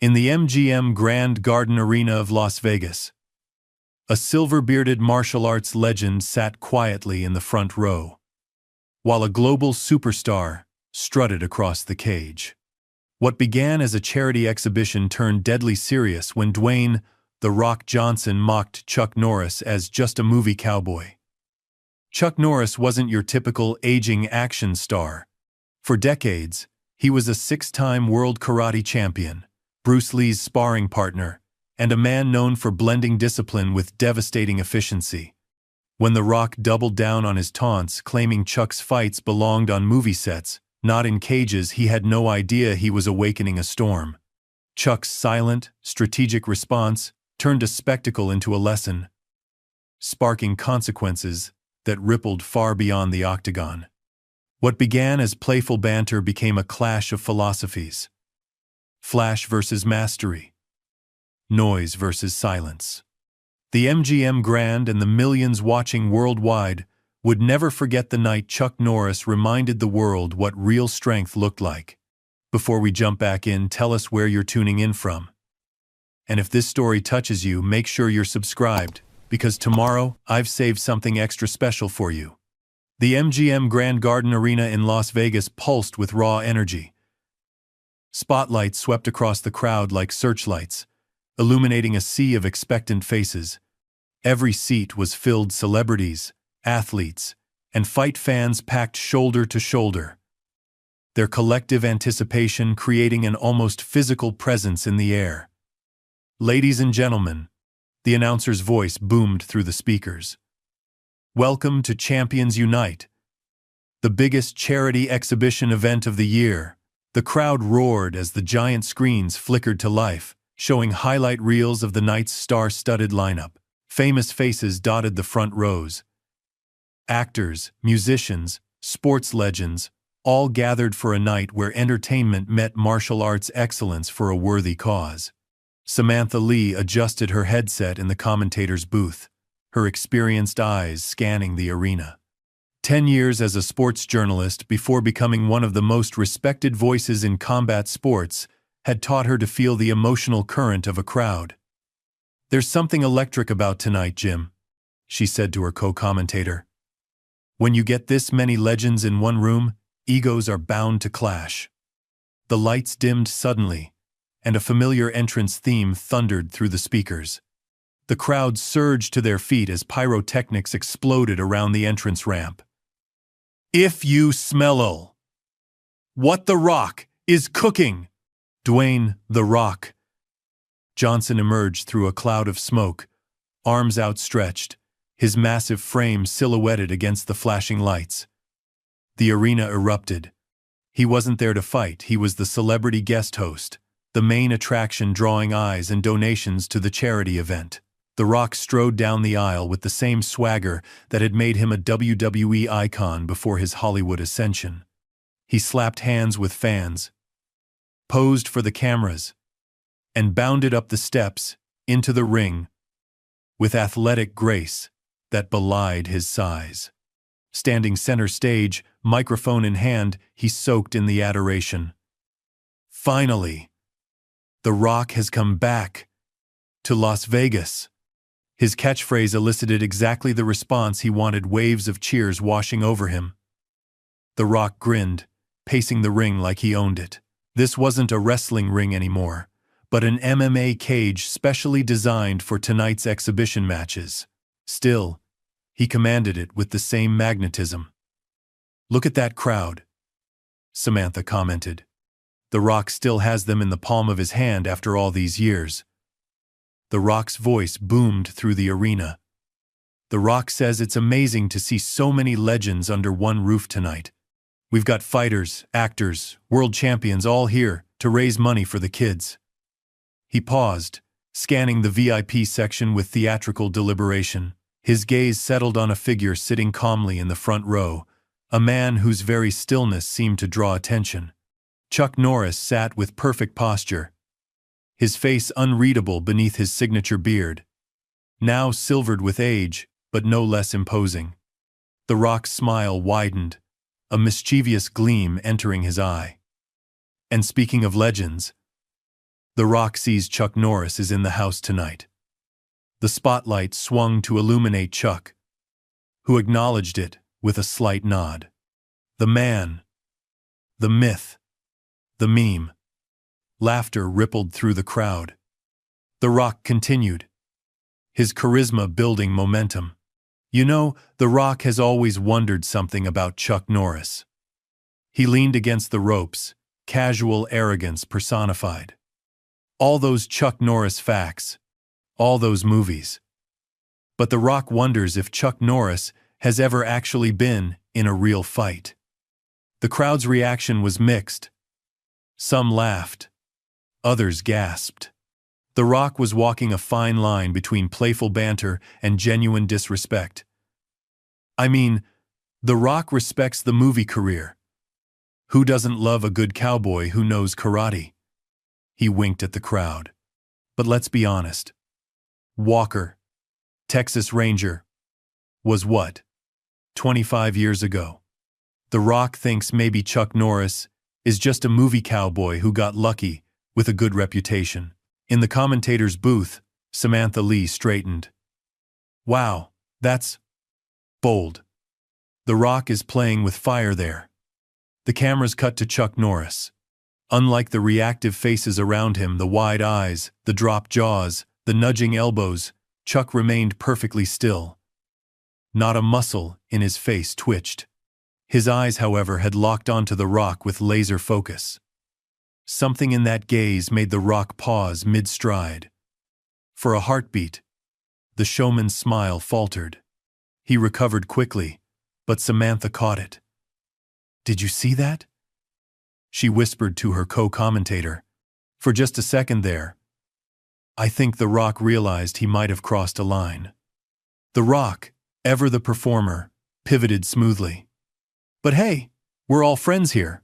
In the MGM Grand Garden Arena of Las Vegas, a silver-bearded martial arts legend sat quietly in the front row, while a global superstar strutted across the cage. What began as a charity exhibition turned deadly serious when Dwayne "The Rock" Johnson mocked Chuck Norris as just a movie cowboy. Chuck Norris wasn't your typical aging action star. For decades, he was a six-time world karate champion, Bruce Lee's sparring partner, and a man known for blending discipline with devastating efficiency. When The Rock doubled down on his taunts, claiming Chuck's fights belonged on movie sets, not in cages, he had no idea he was awakening a storm. Chuck's silent, strategic response turned a spectacle into a lesson, sparking consequences that rippled far beyond the octagon. What began as playful banter became a clash of philosophies. Flash versus mastery. Noise versus silence. The MGM Grand and the millions watching worldwide would never forget the night Chuck Norris reminded the world what real strength looked like. Before we jump back in, tell us where you're tuning in from. And if this story touches you, make sure you're subscribed, because tomorrow I've saved something extra special for you. The MGM Grand Garden Arena in Las Vegas pulsed with raw energy. Spotlights swept across the crowd like searchlights, illuminating a sea of expectant faces. Every seat was filled with celebrities, athletes, and fight fans packed shoulder to shoulder, their collective anticipation creating an almost physical presence in the air. Ladies and gentlemen, the announcer's voice boomed through the speakers. Welcome to Champions Unite, the biggest charity exhibition event of the year. The crowd roared as the giant screens flickered to life, showing highlight reels of the night's star-studded lineup. Famous faces dotted the front rows. Actors, musicians, sports legends, all gathered for a night where entertainment met martial arts excellence for a worthy cause. Samantha Lee adjusted her headset in the commentator's booth, her experienced eyes scanning the arena. 10 years as a sports journalist before becoming one of the most respected voices in combat sports had taught her to feel the emotional current of a crowd. "There's something electric about tonight, Jim," she said to her co-commentator. "When you get this many legends in one room, egos are bound to clash." The lights dimmed suddenly, and a familiar entrance theme thundered through the speakers. The crowd surged to their feet as pyrotechnics exploded around the entrance ramp. "If you smell what The Rock is cooking!" Dwayne "The Rock" Johnson emerged through a cloud of smoke, arms outstretched, his massive frame silhouetted against the flashing lights. The arena erupted. He wasn't there to fight, he was the celebrity guest host, the main attraction drawing eyes and donations to the charity event. The Rock strode down the aisle with the same swagger that had made him a WWE icon before his Hollywood ascension. He slapped hands with fans, posed for the cameras, and bounded up the steps into the ring with athletic grace that belied his size. Standing center stage, microphone in hand, he soaked in the adoration. Finally, The Rock has come back to Las Vegas. His catchphrase elicited exactly the response he wanted, waves of cheers washing over him. The Rock grinned, pacing the ring like he owned it. This wasn't a wrestling ring anymore, but an MMA cage specially designed for tonight's exhibition matches. Still, he commanded it with the same magnetism. "Look at that crowd," Samantha commented. "The Rock still has them in the palm of his hand after all these years." The Rock's voice boomed through the arena. "The Rock says it's amazing to see so many legends under one roof tonight. We've got fighters, actors, world champions all here to raise money for the kids." He paused, scanning the VIP section with theatrical deliberation. His gaze settled on a figure sitting calmly in the front row, a man whose very stillness seemed to draw attention. Chuck Norris sat with perfect posture, his face unreadable beneath his signature beard, now silvered with age, but no less imposing. The Rock's smile widened, a mischievous gleam entering his eye. "And speaking of legends," The Rock sees Chuck Norris is in the house tonight. The spotlight swung to illuminate Chuck, who acknowledged it with a slight nod. The man, the myth, the meme. Laughter rippled through the crowd. The Rock continued, his charisma building momentum. You know, The Rock has always wondered something about Chuck Norris. He leaned against the ropes, casual arrogance personified. All those Chuck Norris facts, all those movies. But The Rock wonders if Chuck Norris has ever actually been in a real fight. The crowd's reaction was mixed. Some laughed. Others gasped. The Rock was walking a fine line between playful banter and genuine disrespect. I mean, The Rock respects the movie career. Who doesn't love a good cowboy who knows karate? He winked at the crowd. But let's be honest. Walker, Texas Ranger, was what? 25 years ago. The Rock thinks maybe Chuck Norris is just a movie cowboy who got lucky with a good reputation. In the commentator's booth, Samantha Lee straightened. Wow, that's bold. The Rock is playing with fire there. The cameras cut to Chuck Norris. Unlike the reactive faces around him, the wide eyes, the dropped jaws, the nudging elbows, Chuck remained perfectly still. Not a muscle in his face twitched. His eyes, however, had locked onto The Rock with laser focus. Something in that gaze made The Rock pause mid-stride. For a heartbeat, the showman's smile faltered. He recovered quickly, but Samantha caught it. Did you see that? She whispered to her co-commentator. For just a second there, I think The Rock realized he might have crossed a line. The Rock, ever the performer, pivoted smoothly. But hey, we're all friends here.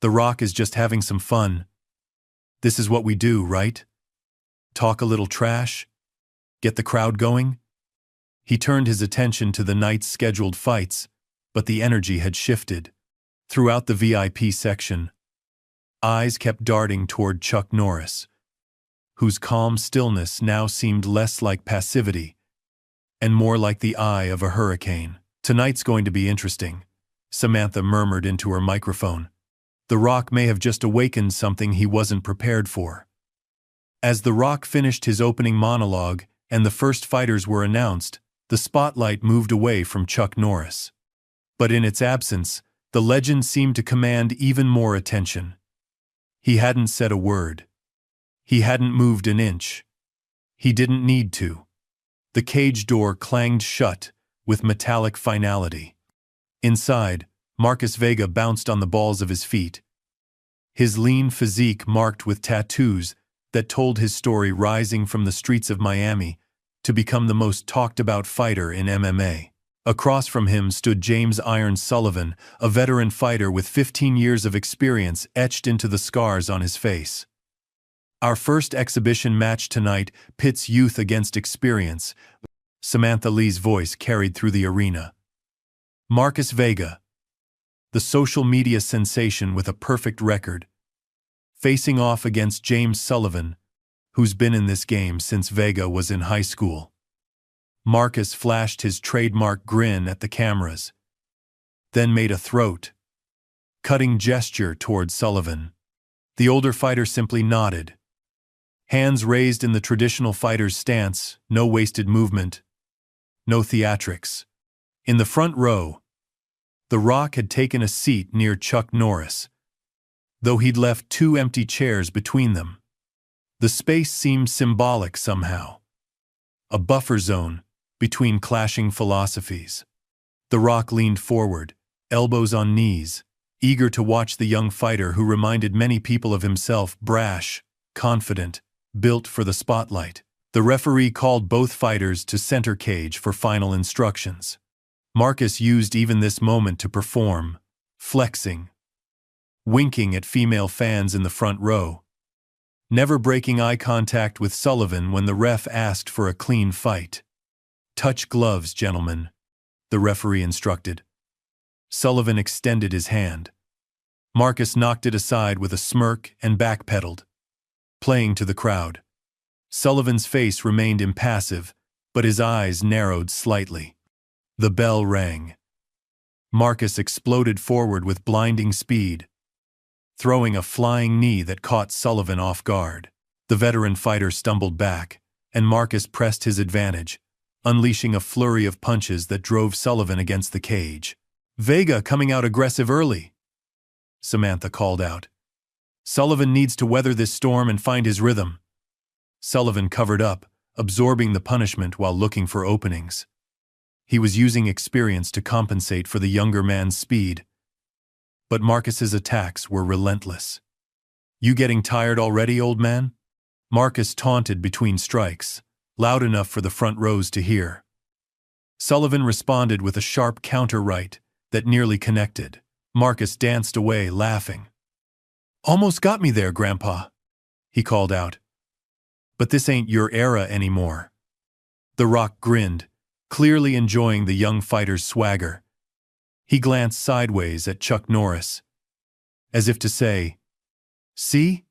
The Rock is just having some fun. This is what we do, right? Talk a little trash? Get the crowd going? He turned his attention to the night's scheduled fights, but the energy had shifted. Throughout the VIP section, eyes kept darting toward Chuck Norris, whose calm stillness now seemed less like passivity and more like the eye of a hurricane. Tonight's going to be interesting, Samantha murmured into her microphone. The Rock may have just awakened something he wasn't prepared for. As The Rock finished his opening monologue and the first fighters were announced, the spotlight moved away from Chuck Norris. But in its absence, the legend seemed to command even more attention. He hadn't said a word. He hadn't moved an inch. He didn't need to. The cage door clanged shut with metallic finality. Inside, Marcus Vega bounced on the balls of his feet, his lean physique marked with tattoos that told his story rising from the streets of Miami to become the most talked-about fighter in MMA. Across from him stood James "Iron" Sullivan, a veteran fighter with 15 years of experience etched into the scars on his face. Our first exhibition match tonight pits youth against experience, Samantha Lee's voice carried through the arena. Marcus Vega, the social media sensation with a perfect record, facing off against James Sullivan, who's been in this game since Vega was in high school. Marcus flashed his trademark grin at the cameras, then made a throat-cutting gesture toward Sullivan. The older fighter simply nodded, hands raised in the traditional fighter's stance, no wasted movement, no theatrics. In the front row, The Rock had taken a seat near Chuck Norris, though he'd left 2 empty chairs between them. The space seemed symbolic somehow. A buffer zone between clashing philosophies. The Rock leaned forward, elbows on knees, eager to watch the young fighter who reminded many people of himself, brash, confident, built for the spotlight. The referee called both fighters to center cage for final instructions. Marcus used even this moment to perform, flexing, winking at female fans in the front row, never breaking eye contact with Sullivan when the ref asked for a clean fight. "Touch gloves, gentlemen," the referee instructed. Sullivan extended his hand. Marcus knocked it aside with a smirk and backpedaled. playing to the crowd. Sullivan's face remained impassive, but his eyes narrowed slightly. The bell rang. Marcus exploded forward with blinding speed, throwing a flying knee that caught Sullivan off guard. The veteran fighter stumbled back, and Marcus pressed his advantage, unleashing a flurry of punches that drove Sullivan against the cage. "Vega coming out aggressive early," Samantha called out. "Sullivan needs to weather this storm and find his rhythm." Sullivan covered up, absorbing the punishment while looking for openings. He was using experience to compensate for the younger man's speed, but Marcus's attacks were relentless. "You getting tired already, old man?" Marcus taunted between strikes, loud enough for the front rows to hear. Sullivan responded with a sharp counter-right that nearly connected. Marcus danced away, laughing. "Almost got me there, Grandpa," he called out. "But this ain't your era anymore." The Rock grinned, clearly enjoying the young fighter's swagger. He glanced sideways at Chuck Norris, as if to say, "See?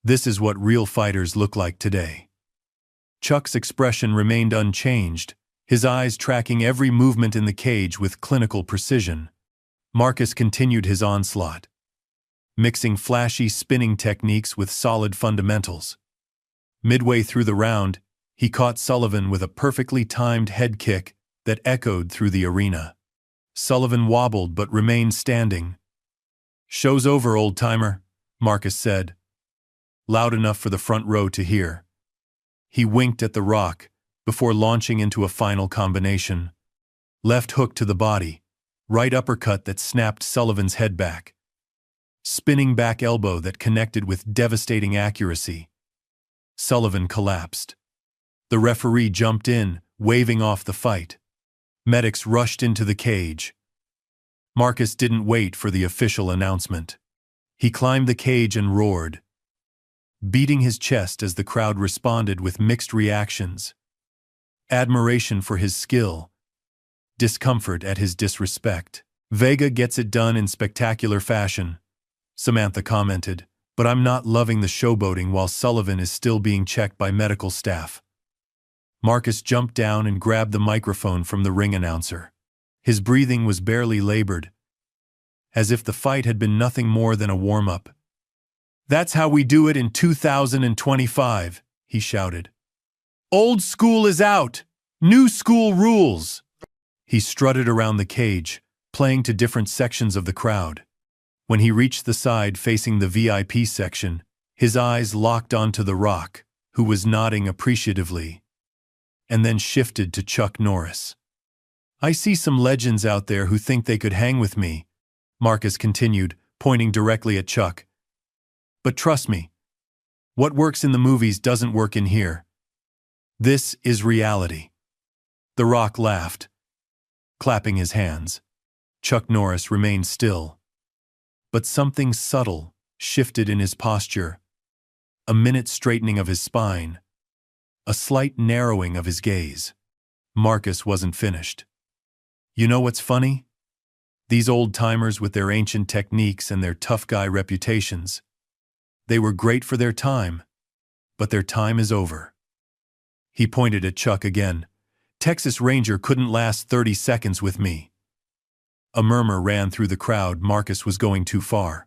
This is what real fighters look like today." Chuck's expression remained unchanged, his eyes tracking every movement in the cage with clinical precision. Marcus continued his onslaught, mixing flashy spinning techniques with solid fundamentals. Midway through the round, he caught Sullivan with a perfectly timed head kick that echoed through the arena. Sullivan wobbled but remained standing. "Show's over, old-timer," Marcus said, loud enough for the front row to hear. He winked at the Rock before launching into a final combination. Left hook to the body, right uppercut that snapped Sullivan's head back. Spinning back elbow that connected with devastating accuracy. Sullivan collapsed. The referee jumped in, waving off the fight. Medics rushed into the cage. Marcus didn't wait for the official announcement. He climbed the cage and roared, beating his chest as the crowd responded with mixed reactions. Admiration for his skill, discomfort at his disrespect. "Vega gets it done in spectacular fashion," Samantha commented, "but I'm not loving the showboating while Sullivan is still being checked by medical staff." Marcus jumped down and grabbed the microphone from the ring announcer. His breathing was barely labored, as if the fight had been nothing more than a warm-up. "That's how we do it in 2025, he shouted. "Old school is out! New school rules!" He strutted around the cage, playing to different sections of the crowd. When he reached the side facing the VIP section, his eyes locked onto the Rock, who was nodding appreciatively, and then shifted to Chuck Norris. "I see some legends out there who think they could hang with me," Marcus continued, pointing directly at Chuck. "But trust me, what works in the movies doesn't work in here. This is reality." The Rock laughed, clapping his hands. Chuck Norris remained still, but something subtle shifted in his posture, a minute straightening of his spine, a slight narrowing of his gaze. Marcus wasn't finished. "You know what's funny? These old-timers with their ancient techniques and their tough guy reputations, they were great for their time, but their time is over." He pointed at Chuck again. "Texas Ranger couldn't last 30 seconds with me." A murmur ran through the crowd. Marcus was going too far.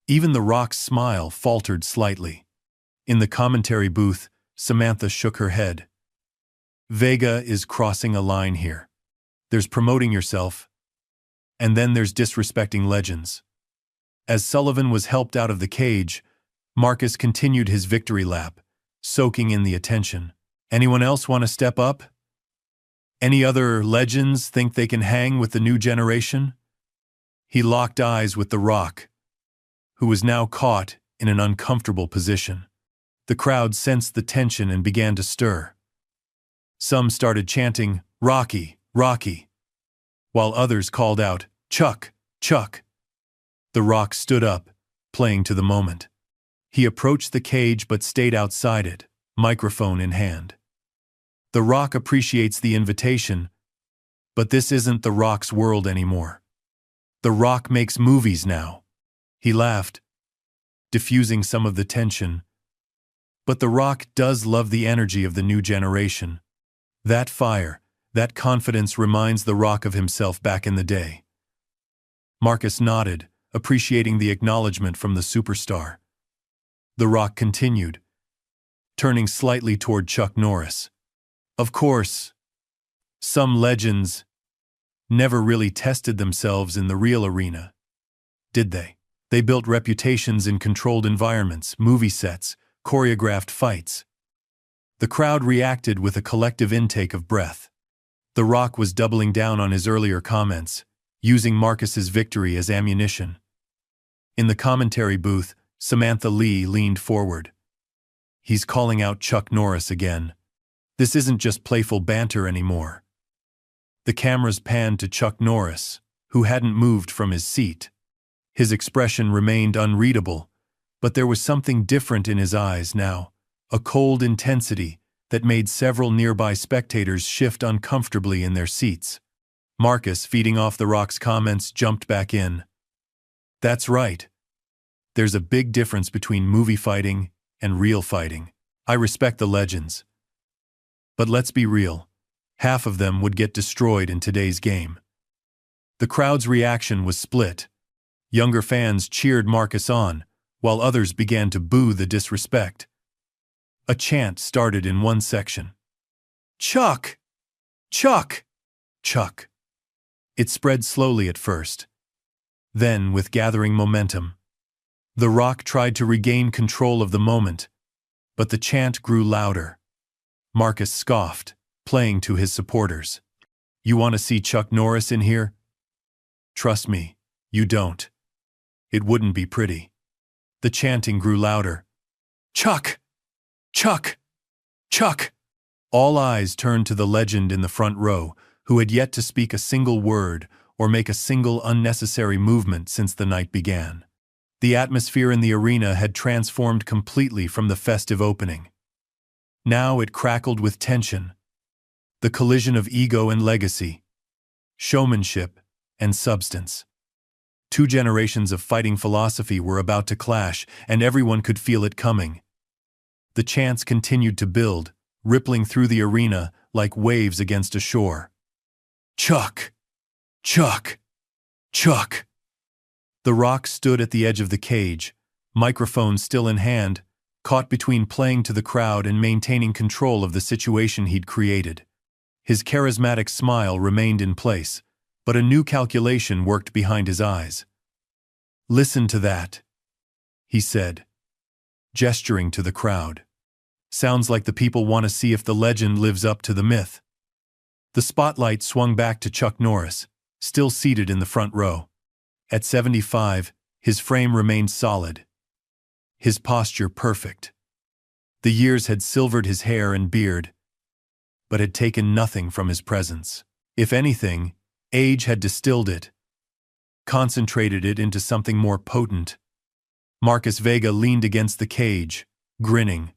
Even the Rock's smile faltered slightly. In the commentary booth, Samantha shook her head. "Vega is crossing a line here. There's promoting yourself, and then there's disrespecting legends." As Sullivan was helped out of the cage, Marcus continued his victory lap, soaking in the attention. "Anyone else want to step up? Any other legends think they can hang with the new generation?" He locked eyes with the Rock, who was now caught in an uncomfortable position. The crowd sensed the tension and began to stir. Some started chanting, "Rocky, Rocky," while others called out, "Chuck, Chuck." The Rock stood up, playing to the moment. He approached the cage but stayed outside it, microphone in hand. The Rock appreciates the invitation, but this isn't the Rock's world anymore. The Rock makes movies now. He laughed, diffusing some of the tension. But The Rock does love the energy of the new generation. That fire, that confidence reminds The Rock of himself back in the day. Marcus nodded, appreciating the acknowledgement from the superstar. The Rock continued, turning slightly toward Chuck Norris. Of course, some legends never really tested themselves in the real arena, did they? They built reputations in controlled environments, movie sets, choreographed fights. The crowd reacted with a collective intake of breath. The Rock was doubling down on his earlier comments, using Marcus's victory as ammunition. In the commentary booth, Samantha Lee leaned forward. He's calling out Chuck Norris again. This isn't just playful banter anymore. The cameras panned to Chuck Norris, who hadn't moved from his seat. His expression remained unreadable, but there was something different in his eyes now, a cold intensity that made several nearby spectators shift uncomfortably in their seats. Marcus, feeding off The Rock's comments, jumped back in. That's right. There's a big difference between movie fighting and real fighting. I respect the legends. But let's be real. Half of them would get destroyed in today's game. The crowd's reaction was split. Younger fans cheered Marcus on, while others began to boo the disrespect. A chant started in one section. Chuck! Chuck! Chuck! It spread slowly at first. Then, with gathering momentum, The Rock tried to regain control of the moment, but the chant grew louder. Marcus scoffed, playing to his supporters. You want to see Chuck Norris in here? Trust me, you don't. It wouldn't be pretty. The chanting grew louder. Chuck! Chuck! Chuck! All eyes turned to the legend in the front row, who had yet to speak a single word or make a single unnecessary movement since the night began. The atmosphere in the arena had transformed completely from the festive opening. Now it crackled with tension. The collision of ego and legacy, showmanship and substance. Two generations of fighting philosophy were about to clash, and everyone could feel it coming. The chants continued to build, rippling through the arena like waves against a shore. Chuck! Chuck! Chuck! The Rock stood at the edge of the cage, microphone still in hand, caught between playing to the crowd and maintaining control of the situation he'd created. His charismatic smile remained in place, but a new calculation worked behind his eyes. Listen to that, he said, gesturing to the crowd. Sounds like the people want to see if the legend lives up to the myth. The spotlight swung back to Chuck Norris, still seated in the front row. At 75, his frame remained solid, his posture perfect. The years had silvered his hair and beard, but had taken nothing from his presence. If anything, age had distilled it, concentrated it into something more potent. Marcus Vega leaned against the cage, grinning.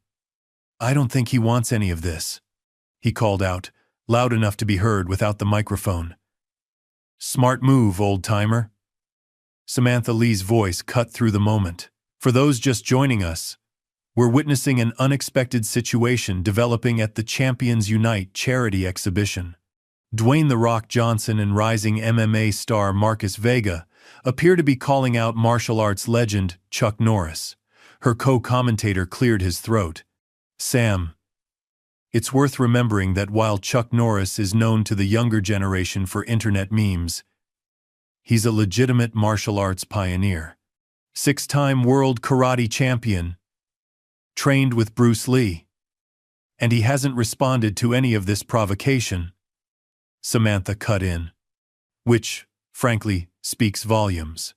I don't think he wants any of this, he called out, loud enough to be heard without the microphone. Smart move, old-timer. Samantha Lee's voice cut through the moment. For those just joining us, we're witnessing an unexpected situation developing at the Champions Unite charity exhibition. Dwayne "The Rock" Johnson and rising MMA star Marcus Vega appear to be calling out martial arts legend Chuck Norris. Her co-commentator cleared his throat. Sam, it's worth remembering that while Chuck Norris is known to the younger generation for internet memes, he's a legitimate martial arts pioneer. 6-time world karate champion, trained with Bruce Lee. And he hasn't responded to any of this provocation. Samantha cut in. Which, frankly, speaks volumes.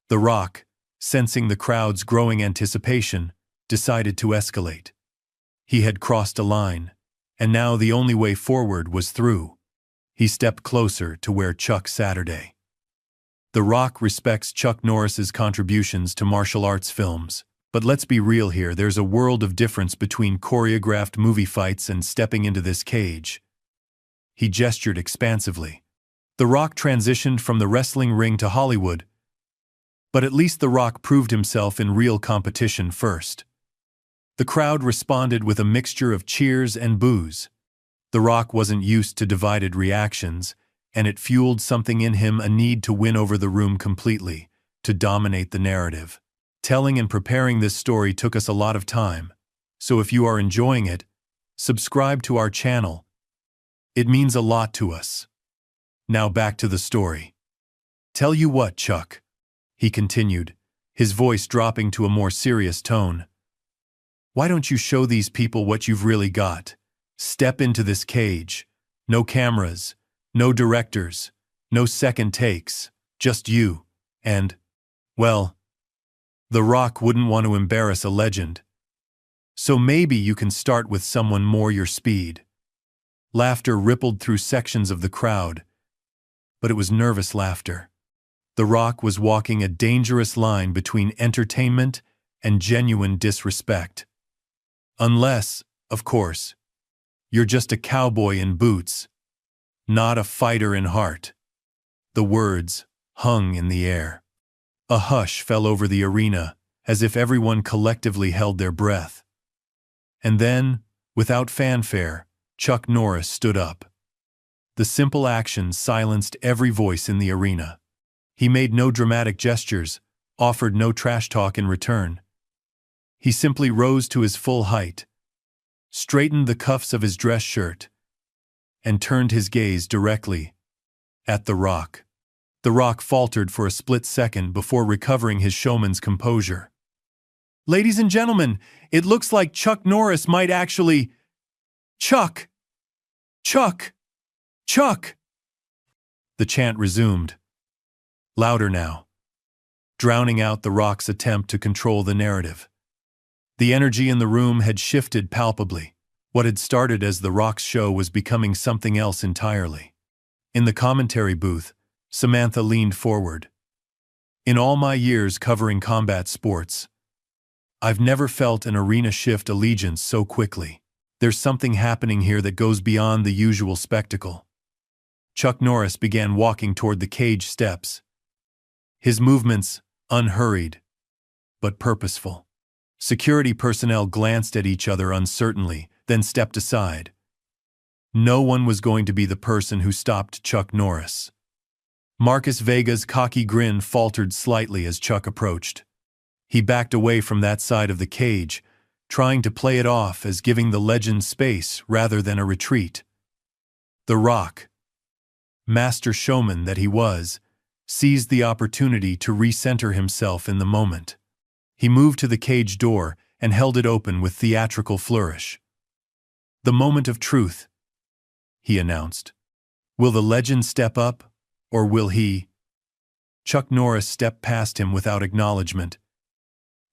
The Rock, sensing the crowd's growing anticipation, decided to escalate. He had crossed a line, and now the only way forward was through. He stepped closer to where Chuck Saturday. The Rock respects Chuck Norris's contributions to martial arts films, but let's be real here, there's a world of difference between choreographed movie fights and stepping into this cage. He gestured expansively. The Rock transitioned from the wrestling ring to Hollywood, but at least The Rock proved himself in real competition first. The crowd responded with a mixture of cheers and boos. The Rock wasn't used to divided reactions, and it fueled something in him, a need to win over the room completely, to dominate the narrative. Telling and preparing this story took us a lot of time, so if you are enjoying it, subscribe to our channel. It means a lot to us. Now back to the story. Tell you what, Chuck, he continued, his voice dropping to a more serious tone. Why don't you show these people what you've really got? Step into this cage. No cameras, no directors, no second takes, just you, and, well, The Rock wouldn't want to embarrass a legend. So maybe you can start with someone more your speed. Laughter rippled through sections of the crowd, but it was nervous laughter. The Rock was walking a dangerous line between entertainment and genuine disrespect. Unless, of course, you're just a cowboy in boots, not a fighter in heart. The words hung in the air. A hush fell over the arena, as if everyone collectively held their breath. And then, without fanfare, Chuck Norris stood up. The simple action silenced every voice in the arena. He made no dramatic gestures, offered no trash talk in return. He simply rose to his full height, straightened the cuffs of his dress shirt, and turned his gaze directly at The Rock. The Rock faltered for a split second before recovering his showman's composure. Ladies and gentlemen, it looks like Chuck Norris might actually… Chuck! Chuck! Chuck! The chant resumed. Louder now, drowning out The Rock's attempt to control the narrative. The energy in the room had shifted palpably. What had started as The Rock's show was becoming something else entirely. In the commentary booth, Samantha leaned forward. In all my years covering combat sports, I've never felt an arena shift allegiance so quickly. There's something happening here that goes beyond the usual spectacle. Chuck Norris began walking toward the cage steps. His movements unhurried, but purposeful. Security personnel glanced at each other uncertainly, then stepped aside. No one was going to be the person who stopped Chuck Norris. Marcus Vega's cocky grin faltered slightly as Chuck approached. He backed away from that side of the cage, trying to play it off as giving the legend space rather than a retreat. The Rock, master showman that he was, seized the opportunity to recenter himself in the moment. He moved to the cage door and held it open with theatrical flourish. The moment of truth, he announced. Will the legend step up, or will he? Chuck Norris stepped past him without acknowledgement,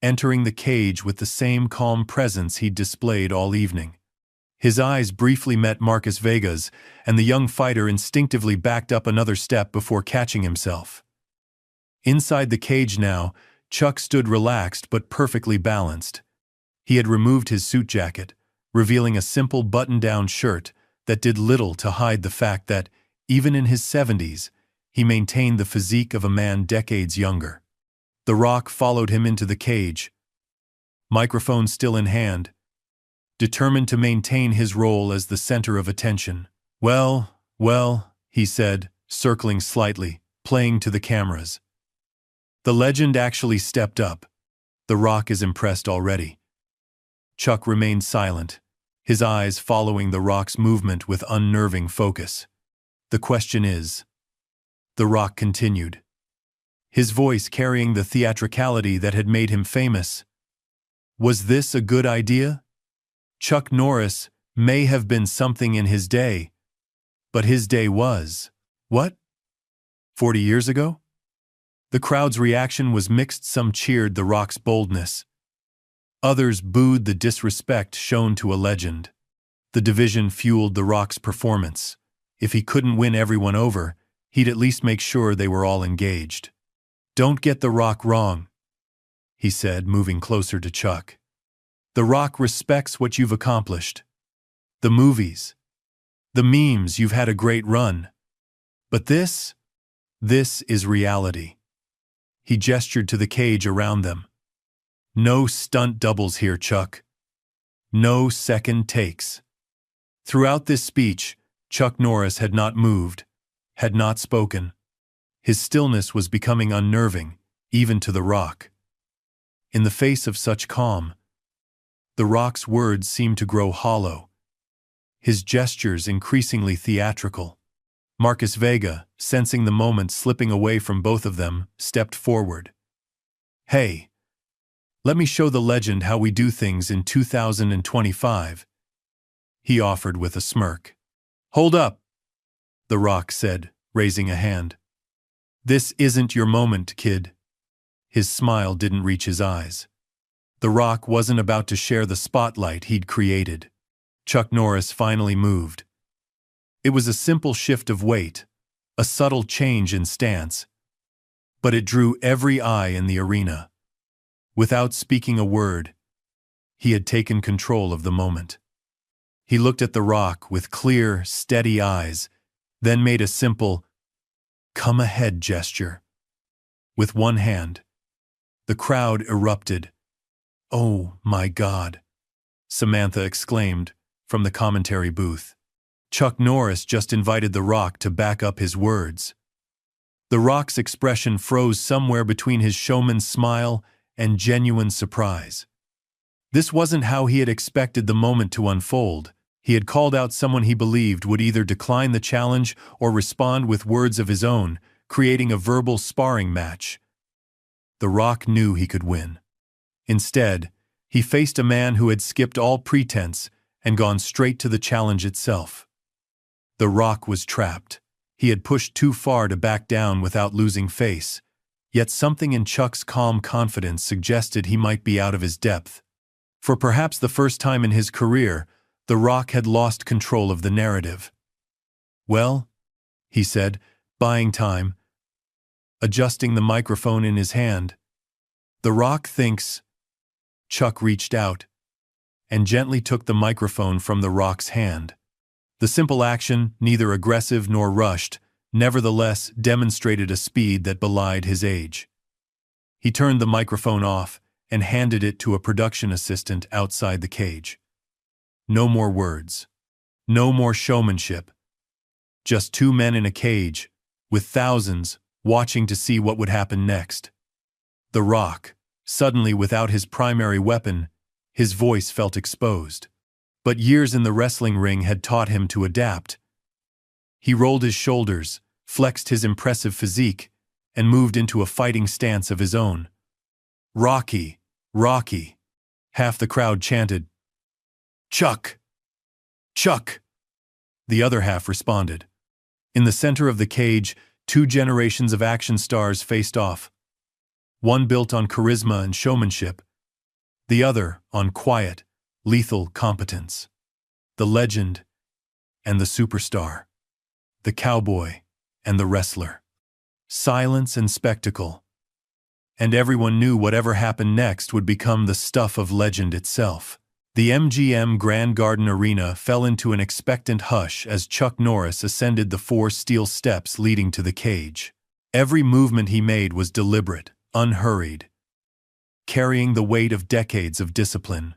entering the cage with the same calm presence he'd displayed all evening. His eyes briefly met Marcus Vega's, and the young fighter instinctively backed up another step before catching himself. Inside the cage now, Chuck stood relaxed but perfectly balanced. He had removed his suit jacket, revealing a simple button-down shirt that did little to hide the fact that, even in his 70s, he maintained the physique of a man decades younger. The Rock followed him into the cage, microphone still in hand, determined to maintain his role as the center of attention. Well, he said, circling slightly, playing to the cameras. The legend actually stepped up. The Rock is impressed already. Chuck remained silent, his eyes following The Rock's movement with unnerving focus. The question is, The Rock continued, his voice carrying the theatricality that had made him famous. Was this a good idea? Chuck Norris may have been something in his day, but his day was, what? 40 years ago? The crowd's reaction was mixed. Some cheered The Rock's boldness. Others booed the disrespect shown to a legend. The division fueled The Rock's performance. If he couldn't win everyone over, he'd at least make sure they were all engaged. Don't get The Rock wrong, he said, moving closer to Chuck. The Rock respects what you've accomplished. The movies, the memes, you've had a great run. But this is reality. He gestured to the cage around them. No stunt doubles here, Chuck. No second takes. Throughout this speech, Chuck Norris had not moved, had not spoken. His stillness was becoming unnerving, even to The Rock. In the face of such calm, The Rock's words seemed to grow hollow, his gestures increasingly theatrical. Marcus Vega, sensing the moment slipping away from both of them, stepped forward. "Hey, let me show the legend how we do things in 2025, he offered with a smirk. "Hold up," The Rock said, raising a hand. "This isn't your moment, kid." His smile didn't reach his eyes. The Rock wasn't about to share the spotlight he'd created. Chuck Norris finally moved. It was a simple shift of weight, a subtle change in stance, but it drew every eye in the arena. Without speaking a word, he had taken control of the moment. He looked at The Rock with clear, steady eyes, then made a simple, "come ahead" gesture. With one hand, the crowd erupted. "Oh my God," Samantha exclaimed from the commentary booth. Chuck Norris just invited The Rock to back up his words. The Rock's expression froze somewhere between his showman's smile and genuine surprise. This wasn't how he had expected the moment to unfold. He had called out someone he believed would either decline the challenge or respond with words of his own, creating a verbal sparring match. The Rock knew he could win. Instead, he faced a man who had skipped all pretense and gone straight to the challenge itself. The Rock was trapped. He had pushed too far to back down without losing face, yet something in Chuck's calm confidence suggested he might be out of his depth. For perhaps the first time in his career, The Rock had lost control of the narrative. "Well," he said, buying time, adjusting the microphone in his hand, "The Rock thinks—" Chuck reached out and gently took the microphone from The Rock's hand. The simple action, neither aggressive nor rushed, nevertheless demonstrated a speed that belied his age. He turned the microphone off and handed it to a production assistant outside the cage. No more words. No more showmanship. Just two men in a cage, with thousands watching to see what would happen next. The Rock, suddenly without his primary weapon, his voice felt exposed. But years in the wrestling ring had taught him to adapt. He rolled his shoulders, flexed his impressive physique, and moved into a fighting stance of his own. "Rocky, Rocky," half the crowd chanted. "Chuck! Chuck!" the other half responded. In the center of the cage, two generations of action stars faced off. One built on charisma and showmanship, the other on quiet, lethal competence. The legend and the superstar. The cowboy and the wrestler. Silence and spectacle. And everyone knew whatever happened next would become the stuff of legend itself. The MGM Grand Garden Arena fell into an expectant hush as Chuck Norris ascended the 4 steel steps leading to the cage. Every movement he made was deliberate, unhurried, carrying the weight of decades of discipline.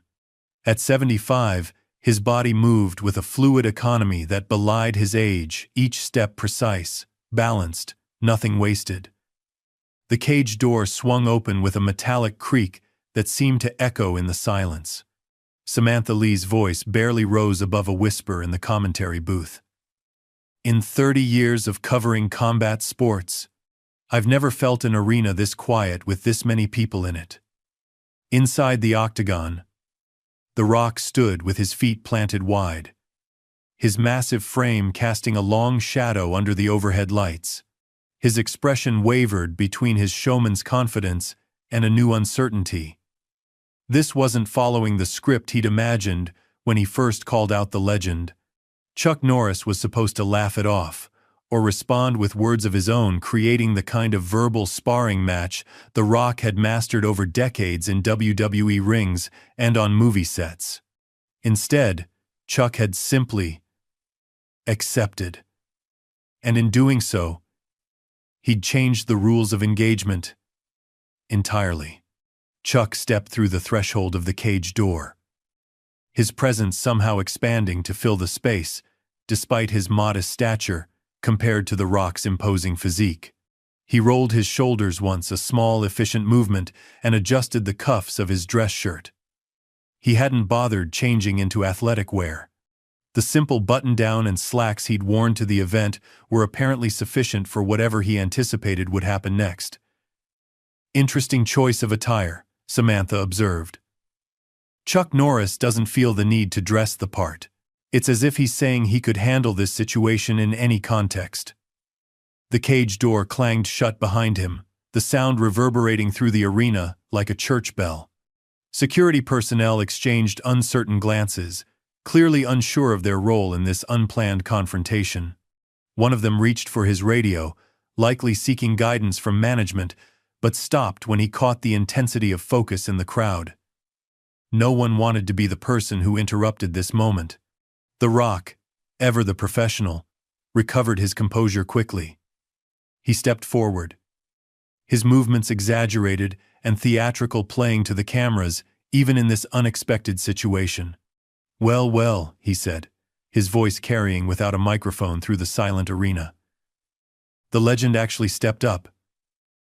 At 75, his body moved with a fluid economy that belied his age, each step precise, balanced, nothing wasted. The cage door swung open with a metallic creak that seemed to echo in the silence. Samantha Lee's voice barely rose above a whisper in the commentary booth. "In 30 years of covering combat sports, I've never felt an arena this quiet with this many people in it." Inside the octagon, The Rock stood with his feet planted wide, his massive frame casting a long shadow under the overhead lights. His expression wavered between his showman's confidence and a new uncertainty. This wasn't following the script he'd imagined when he first called out the legend. Chuck Norris was supposed to laugh it off, or respond with words of his own, creating the kind of verbal sparring match The Rock had mastered over decades in WWE rings and on movie sets. Instead, Chuck had simply accepted. And in doing so, he'd changed the rules of engagement entirely. Chuck stepped through the threshold of the cage door. his presence somehow expanding to fill the space, despite his modest stature compared to The Rock's imposing physique. He rolled his shoulders once, a small, efficient movement, and adjusted the cuffs of his dress shirt. He hadn't bothered changing into athletic wear. The simple button-down and slacks he'd worn to the event were apparently sufficient for whatever he anticipated would happen next. "Interesting choice of attire," Samantha observed. "Chuck Norris doesn't feel the need to dress the part. It's as if he's saying he could handle this situation in any context." The cage door clanged shut behind him, the sound reverberating through the arena like a church bell. Security personnel exchanged uncertain glances, clearly unsure of their role in this unplanned confrontation. One of them reached for his radio, likely seeking guidance from management, but stopped when he caught the intensity of focus in the crowd. No one wanted to be the person who interrupted this moment. The Rock, ever the professional, recovered his composure quickly. He stepped forward, his movements exaggerated and theatrical, playing to the cameras, even in this unexpected situation. "Well, well," he said, his voice carrying without a microphone through the silent arena. The legend actually stepped up.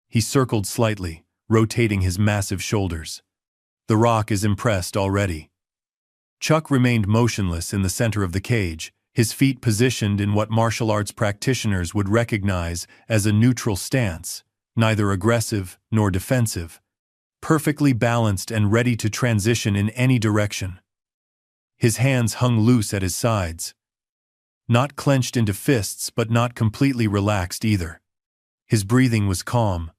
He circled slightly, rotating his massive shoulders. The Rock is impressed already. Chuck remained motionless in the center of the cage, his feet positioned in what martial arts practitioners would recognize as a neutral stance, neither aggressive nor defensive, perfectly balanced and ready to transition in any direction. His hands hung loose at his sides, not clenched into fists but not completely relaxed either. His breathing was calm,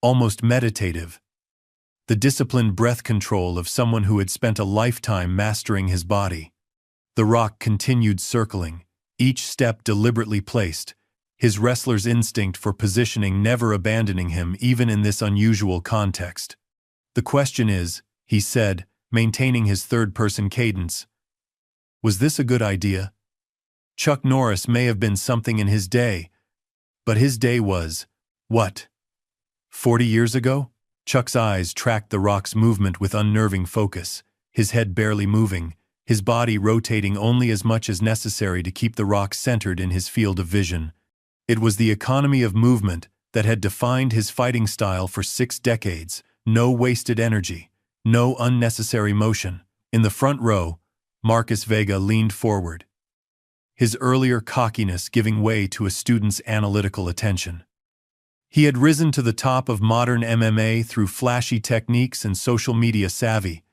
almost meditative, the disciplined breath control of someone who had spent a lifetime mastering his body. The Rock continued circling, each step deliberately placed, his wrestler's instinct for positioning never abandoning him even in this unusual context. "The question is," he said, maintaining his third-person cadence, "was this a good idea? Chuck Norris may have been something in his day, but his day was, what, 40 years ago?" Chuck's eyes tracked The Rock's movement with unnerving focus, his head barely moving, his body rotating only as much as necessary to keep The Rock centered in his field of vision. It was the economy of movement that had defined his fighting style for 6 decades, no wasted energy, no unnecessary motion. In the front row, Marcus Vega leaned forward, his earlier cockiness giving way to a student's analytical attention. He had risen to the top of modern MMA through flashy techniques and social media savvy,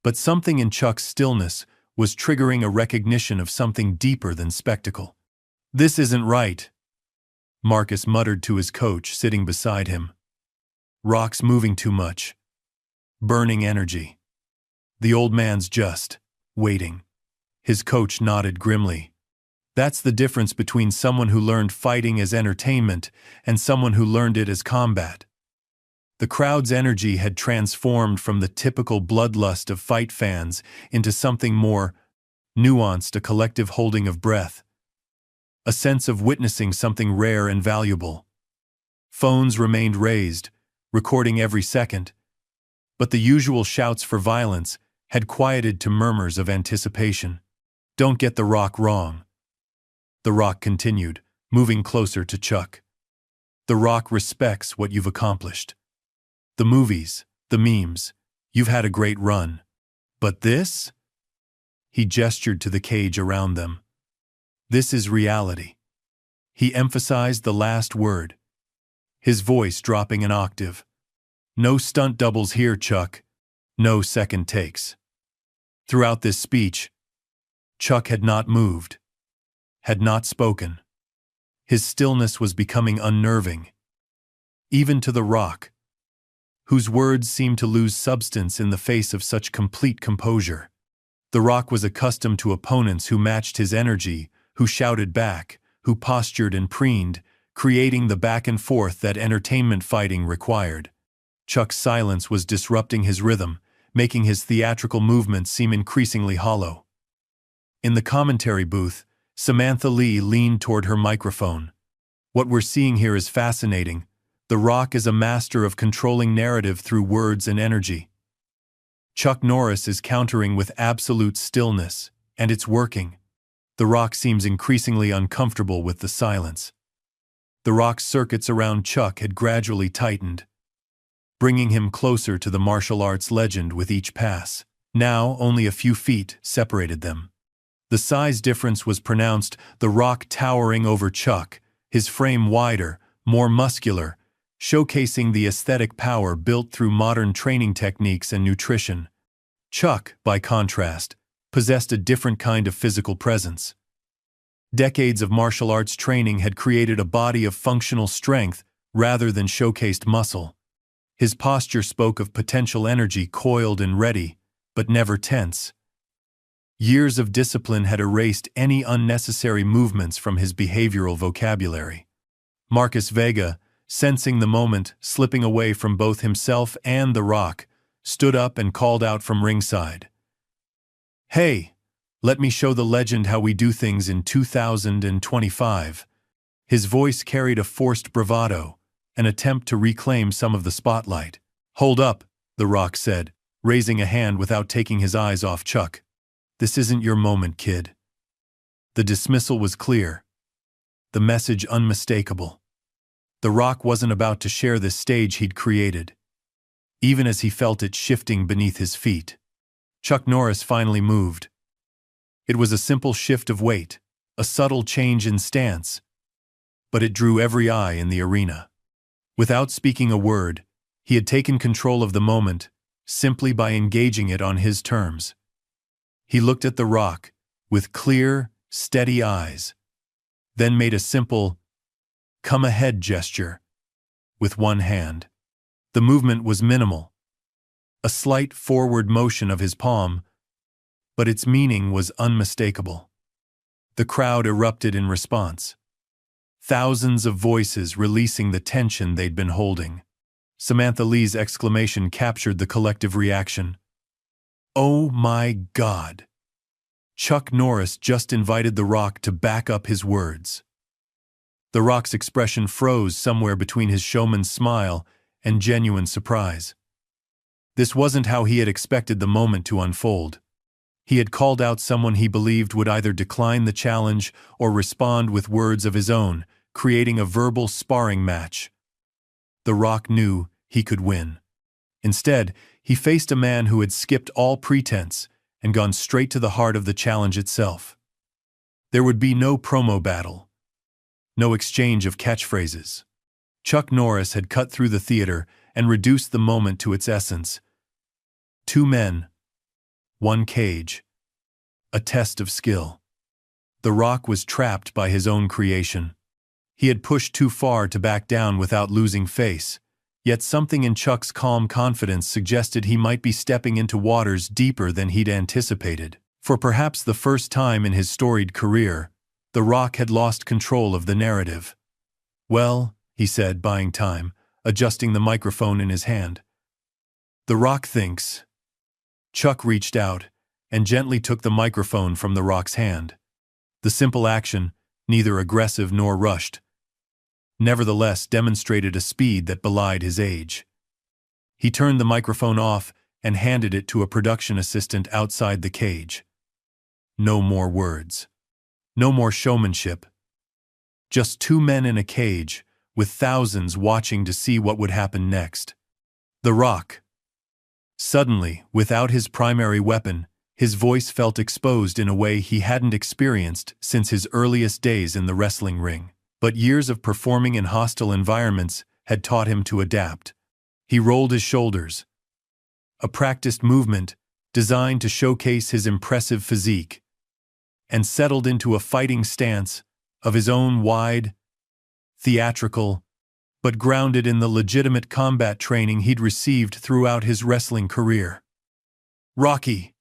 but something in Chuck's stillness was triggering a recognition of something deeper than spectacle. "This isn't right," Marcus muttered to his coach sitting beside him. "Rock's moving too much. Burning energy. The old man's just waiting." His coach nodded grimly. "That's the difference between someone who learned fighting as entertainment and someone who learned it as combat." The crowd's energy had transformed from the typical bloodlust of fight fans into something more nuanced, a collective holding of breath, a sense of witnessing something rare and valuable. Phones remained raised, recording every second, but the usual shouts for violence had quieted to murmurs of anticipation. "Don't get The Rock wrong," The Rock continued, moving closer to Chuck. "The Rock respects what you've accomplished. The movies, the memes, you've had a great run. But this?" He gestured to the cage around them. "This is reality." He emphasized the last word, his voice dropping an octave. "No stunt doubles here, Chuck. No second takes." Throughout this speech, Chuck had not moved, had not spoken. His stillness was becoming unnerving, even to The Rock, whose words seemed to lose substance in the face of such complete composure. The Rock was accustomed to opponents who matched his energy, who shouted back, who postured and preened, creating the back and forth that entertainment fighting required. Chuck's silence was disrupting his rhythm, making his theatrical movements seem increasingly hollow. In the commentary booth, Samantha Lee leaned toward her microphone. "What we're seeing here is fascinating. The Rock is a master of controlling narrative through words and energy. Chuck Norris is countering with absolute stillness, and it's working. The Rock seems increasingly uncomfortable with the silence. The Rock's circuits around Chuck had gradually tightened, bringing him closer to the martial arts legend with each pass. Now, only a few feet separated them. The size difference was pronounced, the Rock towering over Chuck, his frame wider, more muscular, showcasing the aesthetic power built through modern training techniques and nutrition. Chuck, by contrast, possessed a different kind of physical presence. Decades of martial arts training had created a body of functional strength rather than showcased muscle. His posture spoke of potential energy coiled and ready, but never tense. Years of discipline had erased any unnecessary movements from his behavioral vocabulary. Marcus Vega, sensing the moment slipping away from both himself and The Rock, stood up and called out from ringside. "Hey, let me show the legend how we do things in 2025. His voice carried a forced bravado, an attempt to reclaim some of the spotlight. "Hold up," The Rock said, raising a hand without taking his eyes off Chuck. "This isn't your moment, kid." The dismissal was clear, the message unmistakable. The Rock wasn't about to share this stage he'd created, even as he felt it shifting beneath his feet. Chuck Norris finally moved. It was a simple shift of weight, a subtle change in stance, but it drew every eye in the arena. Without speaking a word, he had taken control of the moment, simply by engaging it on his terms. He looked at The Rock, with clear, steady eyes, then made a simple, "come ahead" gesture, with one hand. The movement was minimal, a slight forward motion of his palm, but its meaning was unmistakable. The crowd erupted in response, thousands of voices releasing the tension they'd been holding. Samantha Lee's exclamation captured the collective reaction. "Oh my God!" Chuck Norris just invited The Rock to back up his words. The Rock's expression froze somewhere between his showman's smile and genuine surprise. This wasn't how he had expected the moment to unfold. He had called out someone he believed would either decline the challenge or respond with words of his own, creating a verbal sparring match. The Rock knew he could win. Instead, he faced a man who had skipped all pretense and gone straight to the heart of the challenge itself. There would be no promo battle, no exchange of catchphrases. Chuck Norris had cut through the theater and reduced the moment to its essence. Two men, one cage, a test of skill. The Rock was trapped by his own creation. He had pushed too far to back down without losing face, yet something in Chuck's calm confidence suggested he might be stepping into waters deeper than he'd anticipated. For perhaps the first time in his storied career, The Rock had lost control of the narrative. "Well," he said, buying time, adjusting the microphone in his hand. "The Rock thinks." Chuck reached out and gently took the microphone from The Rock's hand. The simple action, neither aggressive nor rushed, nevertheless demonstrated a speed that belied his age. He turned the microphone off and handed it to a production assistant outside the cage. No more words. No more showmanship. Just two men in a cage, with thousands watching to see what would happen next. The Rock. Suddenly, without his primary weapon, his voice felt exposed in a way he hadn't experienced since his earliest days in the wrestling ring. But years of performing in hostile environments had taught him to adapt. He rolled his shoulders, a practiced movement designed to showcase his impressive physique, and settled into a fighting stance of his own, wide, theatrical, but grounded in the legitimate combat training he'd received throughout his wrestling career. "Rocky!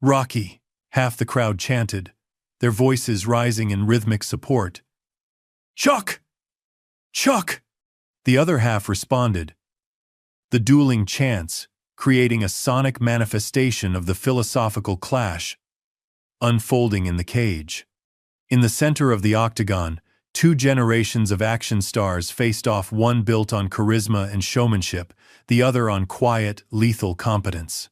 Rocky!" half the crowd chanted, their voices rising in rhythmic support. "Chuck! Chuck!" the other half responded, the dueling chants creating a sonic manifestation of the philosophical clash unfolding in the cage. In the center of the octagon, two generations of action stars faced off, one built on charisma and showmanship, the other on quiet, lethal competence.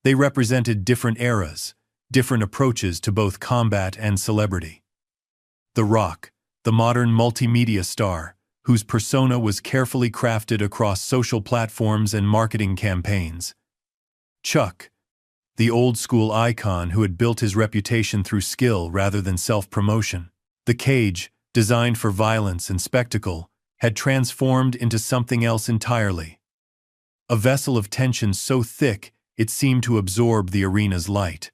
They represented different eras, different approaches to both combat and celebrity. The Rock, the modern multimedia star, whose persona was carefully crafted across social platforms and marketing campaigns. Chuck, the old-school icon who had built his reputation through skill rather than self-promotion. The cage, designed for violence and spectacle, had transformed into something else entirely. A vessel of tension so thick it seemed to absorb the arena's light.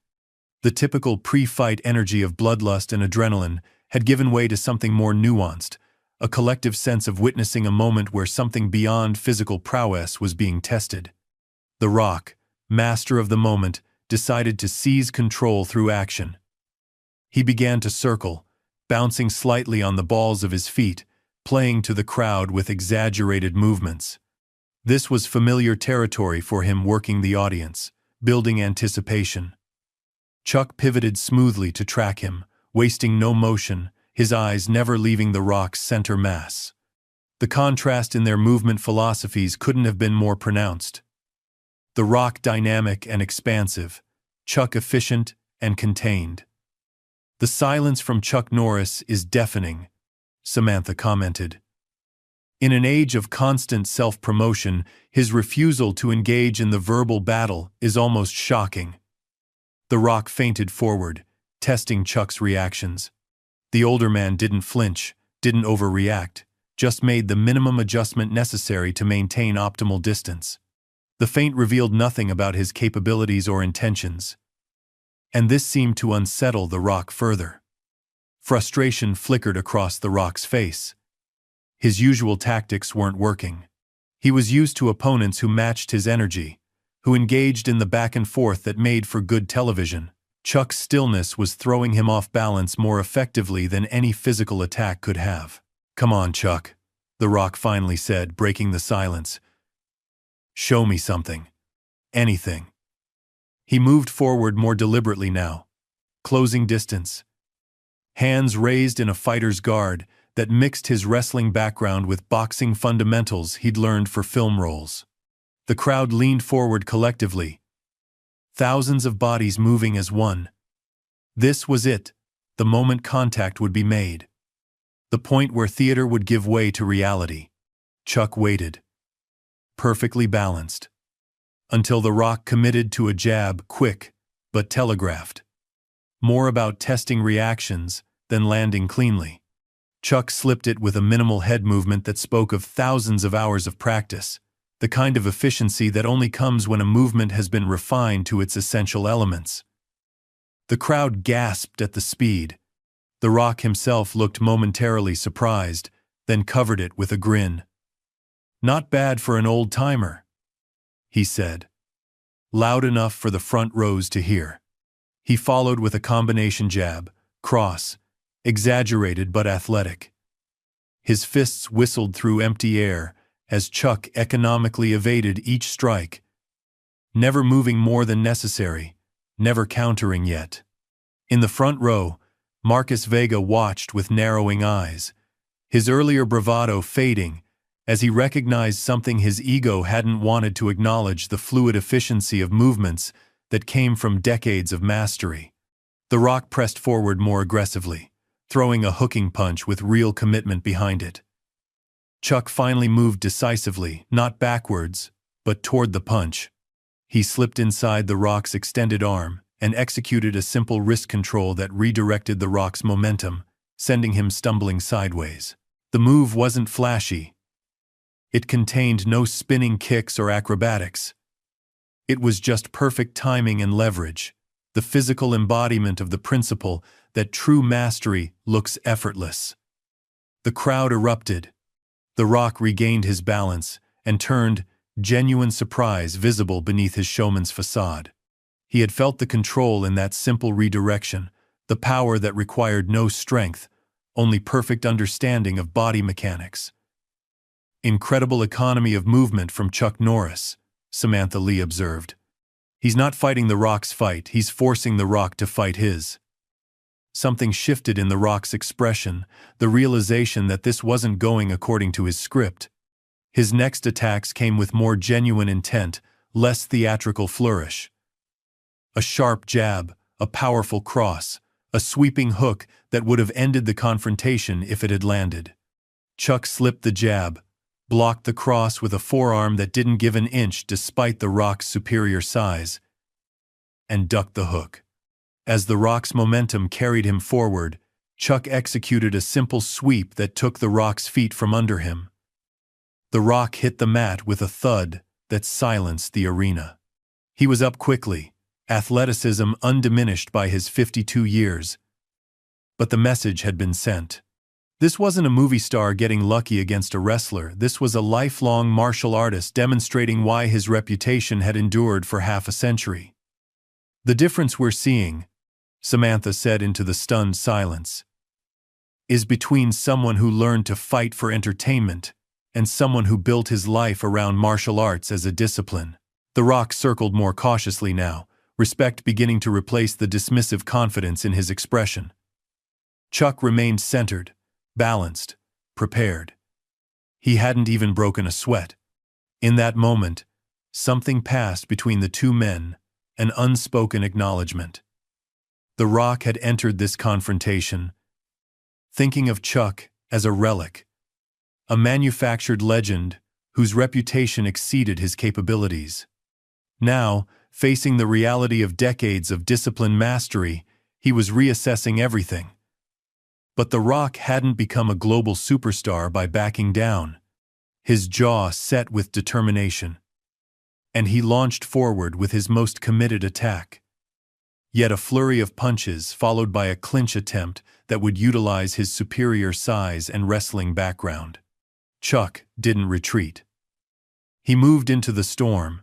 The typical pre-fight energy of bloodlust and adrenaline had given way to something more nuanced, a collective sense of witnessing a moment where something beyond physical prowess was being tested. The Rock, master of the moment, decided to seize control through action. He began to circle, bouncing slightly on the balls of his feet, playing to the crowd with exaggerated movements. This was familiar territory for him, working the audience, building anticipation. Chuck pivoted smoothly to track him, wasting no motion, his eyes never leaving the Rock's center mass. The contrast in their movement philosophies couldn't have been more pronounced. The Rock dynamic and expansive, Chuck efficient and contained. "The silence from Chuck Norris is deafening," Samantha commented. In an age of constant self-promotion, his refusal to engage in the verbal battle is almost shocking. The Rock feinted forward, testing Chuck's reactions. The older man didn't flinch, didn't overreact, just made the minimum adjustment necessary to maintain optimal distance. The feint revealed nothing about his capabilities or intentions. And this seemed to unsettle the Rock further. Frustration flickered across the Rock's face. His usual tactics weren't working. He was used to opponents who matched his energy, who engaged in the back and forth that made for good television. Chuck's stillness was throwing him off balance more effectively than any physical attack could have. "Come on, Chuck," the Rock finally said, breaking the silence. "Show me something. Anything." He moved forward more deliberately now, closing distance. Hands raised in a fighter's guard that mixed his wrestling background with boxing fundamentals he'd learned for film roles. The crowd leaned forward collectively, thousands of bodies moving as one. This was it, the moment contact would be made. The point where theater would give way to reality. Chuck waited, perfectly balanced, until the Rock committed to a jab, quick but telegraphed. More about testing reactions than landing cleanly. Chuck slipped it with a minimal head movement that spoke of thousands of hours of practice, the kind of efficiency that only comes when a movement has been refined to its essential elements. The crowd gasped at the speed. The Rock himself looked momentarily surprised, then covered it with a grin. "Not bad for an old-timer," he said, loud enough for the front rows to hear. He followed with a combination jab, cross, exaggerated but athletic. His fists whistled through empty air as Chuck economically evaded each strike, never moving more than necessary, never countering yet. In the front row, Marcus Vega watched with narrowing eyes, his earlier bravado fading as he recognized something his ego hadn't wanted to acknowledge: the fluid efficiency of movements that came from decades of mastery. The Rock pressed forward more aggressively, throwing a hooking punch with real commitment behind it. Chuck finally moved decisively, not backwards, but toward the punch. He slipped inside the Rock's extended arm and executed a simple wrist control that redirected the Rock's momentum, sending him stumbling sideways. The move wasn't flashy. It contained no spinning kicks or acrobatics. It was just perfect timing and leverage, the physical embodiment of the principle that true mastery looks effortless. The crowd erupted. The Rock regained his balance and turned, genuine surprise visible beneath his showman's facade. He had felt the control in that simple redirection, the power that required no strength, only perfect understanding of body mechanics. "Incredible economy of movement from Chuck Norris," Samantha Lee observed. "He's not fighting the Rock's fight, he's forcing the Rock to fight his." Something shifted in the Rock's expression, the realization that this wasn't going according to his script. His next attacks came with more genuine intent, less theatrical flourish. A sharp jab, a powerful cross, a sweeping hook that would have ended the confrontation if it had landed. Chuck slipped the jab, blocked the cross with a forearm that didn't give an inch despite the Rock's superior size, and ducked the hook. As the Rock's momentum carried him forward, Chuck executed a simple sweep that took the Rock's feet from under him. The Rock hit the mat with a thud that silenced the arena. He was up quickly, athleticism undiminished by his 52 years. But the message had been sent. This wasn't a movie star getting lucky against a wrestler. This was a lifelong martial artist demonstrating why his reputation had endured for half a century. "The difference we're seeing," Samantha said into the stunned silence, "is between someone who learned to fight for entertainment and someone who built his life around martial arts as a discipline." The Rock circled more cautiously now, respect beginning to replace the dismissive confidence in his expression. Chuck remained centered, balanced, prepared. He hadn't even broken a sweat. In that moment, something passed between the two men, an unspoken acknowledgement. The Rock had entered this confrontation thinking of Chuck as a relic, a manufactured legend whose reputation exceeded his capabilities. Now, facing the reality of decades of disciplined mastery, he was reassessing everything. But The Rock hadn't become a global superstar by backing down. His jaw set with determination. And he launched forward with his most committed attack. Yet a flurry of punches followed by a clinch attempt that would utilize his superior size and wrestling background. Chuck didn't retreat. He moved into the storm.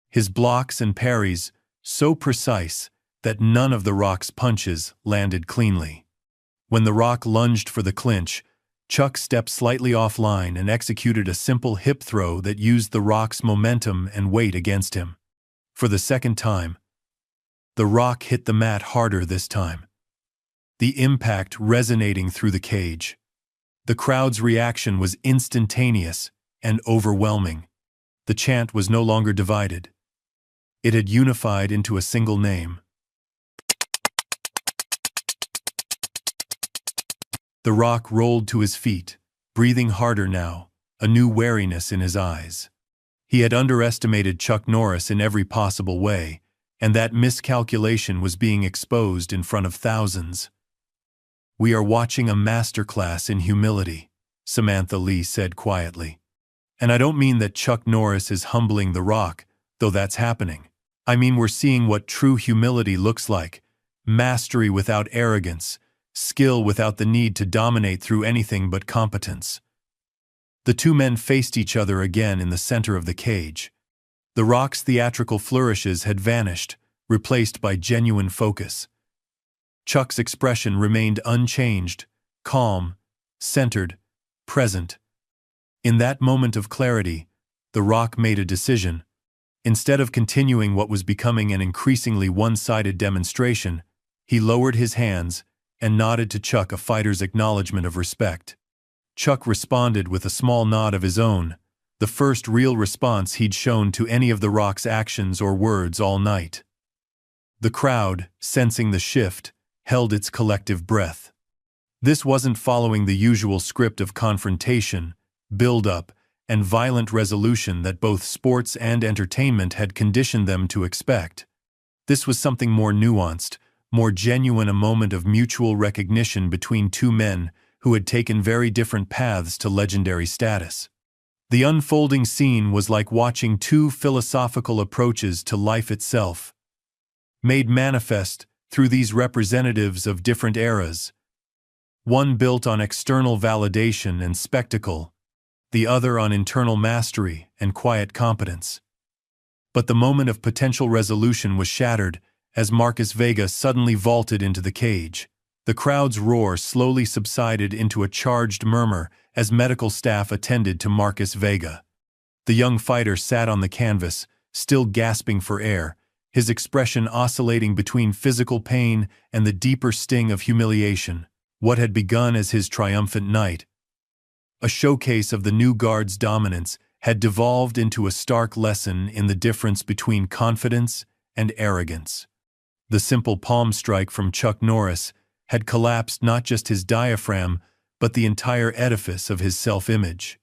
His blocks and parries so precise that none of The Rock's punches landed cleanly. When The Rock lunged for the clinch, Chuck stepped slightly offline and executed a simple hip throw that used The Rock's momentum and weight against him. For the second time, The Rock hit the mat harder this time, the impact resonating through the cage. The crowd's reaction was instantaneous and overwhelming. The chant was no longer divided. It had unified into a single name. The Rock rolled to his feet, breathing harder now, a new wariness in his eyes. He had underestimated Chuck Norris in every possible way, and that miscalculation was being exposed in front of thousands. "We are watching a masterclass in humility," Samantha Lee said quietly. "And I don't mean that Chuck Norris is humbling The Rock, though that's happening. I mean we're seeing what true humility looks like, mastery without arrogance, skill without the need to dominate through anything but competence." The two men faced each other again in the center of the cage. The Rock's theatrical flourishes had vanished, replaced by genuine focus. Chuck's expression remained unchanged, calm, centered, present. In that moment of clarity, The Rock made a decision. Instead of continuing what was becoming an increasingly one-sided demonstration, he lowered his hands and nodded to Chuck a fighter's acknowledgement of respect. Chuck responded with a small nod of his own, the first real response he'd shown to any of The Rock's actions or words all night. The crowd, sensing the shift, held its collective breath. This wasn't following the usual script of confrontation, build-up, and violent resolution that both sports and entertainment had conditioned them to expect. This was something more nuanced, more genuine, a moment of mutual recognition between two men who had taken very different paths to legendary status. The unfolding scene was like watching two philosophical approaches to life itself, made manifest through these representatives of different eras. One built on external validation and spectacle, the other on internal mastery and quiet competence. But the moment of potential resolution was shattered as Marcus Vega suddenly vaulted into the cage. The crowd's roar slowly subsided into a charged murmur as medical staff attended to Marcus Vega. The young fighter sat on the canvas, still gasping for air, his expression oscillating between physical pain and the deeper sting of humiliation. What had begun as his triumphant night, a showcase of the new guard's dominance, had devolved into a stark lesson in the difference between confidence and arrogance. The simple palm strike from Chuck Norris had collapsed not just his diaphragm, but the entire edifice of his self-image.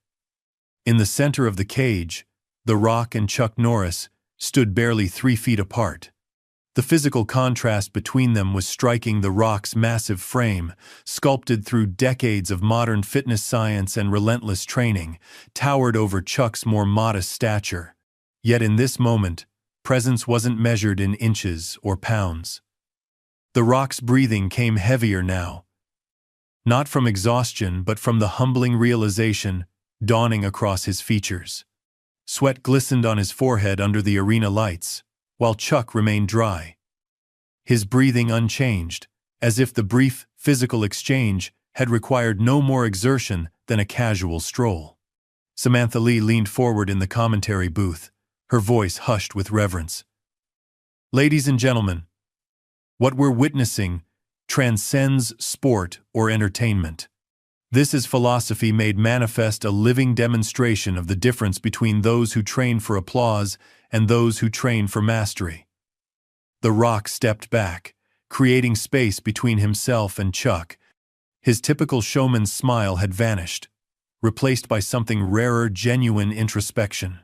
In the center of the cage, The Rock and Chuck Norris stood barely 3 feet apart. The physical contrast between them was striking. The Rock's massive frame, sculpted through decades of modern fitness science and relentless training, towered over Chuck's more modest stature. Yet in this moment, presence wasn't measured in inches or pounds. The Rock's breathing came heavier now, not from exhaustion but from the humbling realization dawning across his features. Sweat glistened on his forehead under the arena lights, while Chuck remained dry. His breathing unchanged, as if the brief, physical exchange had required no more exertion than a casual stroll. Samantha Lee leaned forward in the commentary booth, her voice hushed with reverence. "Ladies and gentlemen, what we're witnessing transcends sport or entertainment. This is philosophy made manifest, a living demonstration of the difference between those who train for applause and those who train for mastery." The Rock stepped back, creating space between himself and Chuck. His typical showman's smile had vanished, replaced by something rarer, genuine introspection.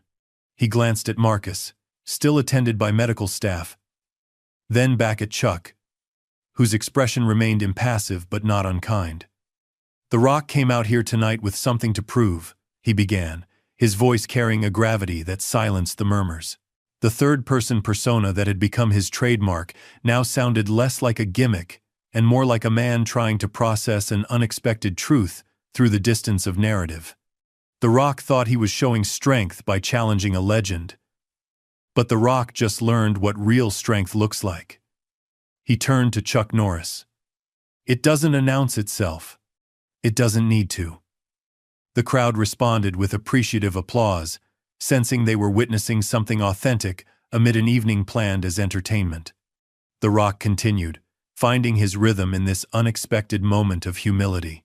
He glanced at Marcus, still attended by medical staff, then back at Chuck, whose expression remained impassive but not unkind. "The Rock came out here tonight with something to prove," he began, his voice carrying a gravity that silenced the murmurs. The third-person persona that had become his trademark now sounded less like a gimmick and more like a man trying to process an unexpected truth through the distance of narrative. The Rock thought he was showing strength by challenging a legend, but The Rock just learned what real strength looks like. He turned to Chuck Norris. "It doesn't announce itself. It doesn't need to." The crowd responded with appreciative applause, sensing they were witnessing something authentic amid an evening planned as entertainment. The Rock continued, finding his rhythm in this unexpected moment of humility.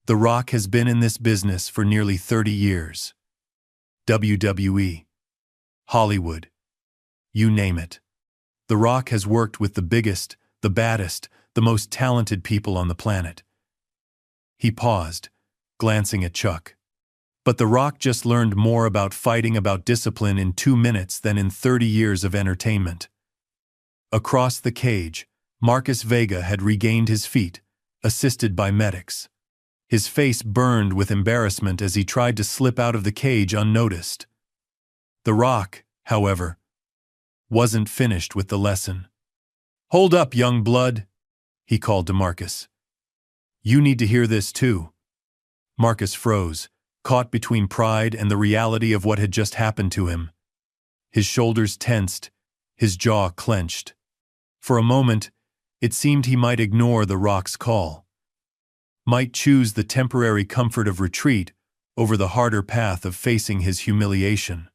"The Rock has been in this business for nearly 30 years. WWE, Hollywood, you name it. The Rock has worked with the biggest, the baddest, the most talented people on the planet." He paused, glancing at Chuck. "But The Rock just learned more about fighting, about discipline in 2 minutes than in 30 years of entertainment." Across the cage, Marcus Vega had regained his feet, assisted by medics. His face burned with embarrassment as he tried to slip out of the cage unnoticed. The Rock, however, wasn't finished with the lesson. "Hold up, young blood," he called to Marcus. "You need to hear this too." Marcus froze, caught between pride and the reality of what had just happened to him. His shoulders tensed, his jaw clenched. For a moment, it seemed he might ignore The Rock's call, might choose the temporary comfort of retreat over the harder path of facing his humiliation.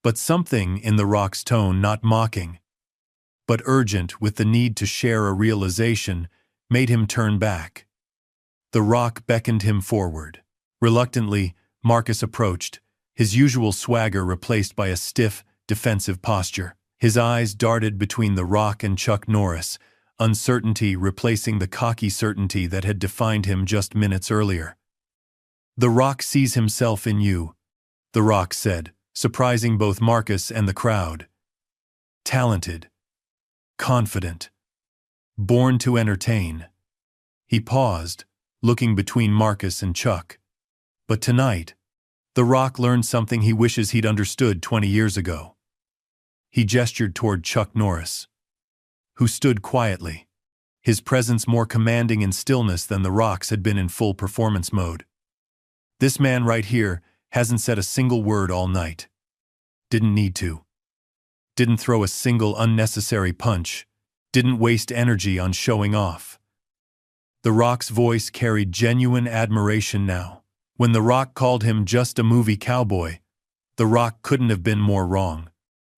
But something in The Rock's tone, not mocking, but urgent with the need to share a realization, made him turn back. The Rock beckoned him forward. Reluctantly, Marcus approached, his usual swagger replaced by a stiff, defensive posture. His eyes darted between The Rock and Chuck Norris, uncertainty replacing the cocky certainty that had defined him just minutes earlier. "The Rock sees himself in you," The Rock said, surprising both Marcus and the crowd. "Talented, confident, born to entertain." He paused, looking between Marcus and Chuck. "But tonight, The Rock learned something he wishes he'd understood 20 years ago." He gestured toward Chuck Norris, who stood quietly, his presence more commanding in stillness than The Rock's had been in full performance mode. "This man right here hasn't said a single word all night. Didn't need to. Didn't throw a single unnecessary punch. Didn't waste energy on showing off." The Rock's voice carried genuine admiration now. When The Rock called him just a movie cowboy, The Rock couldn't have been more wrong.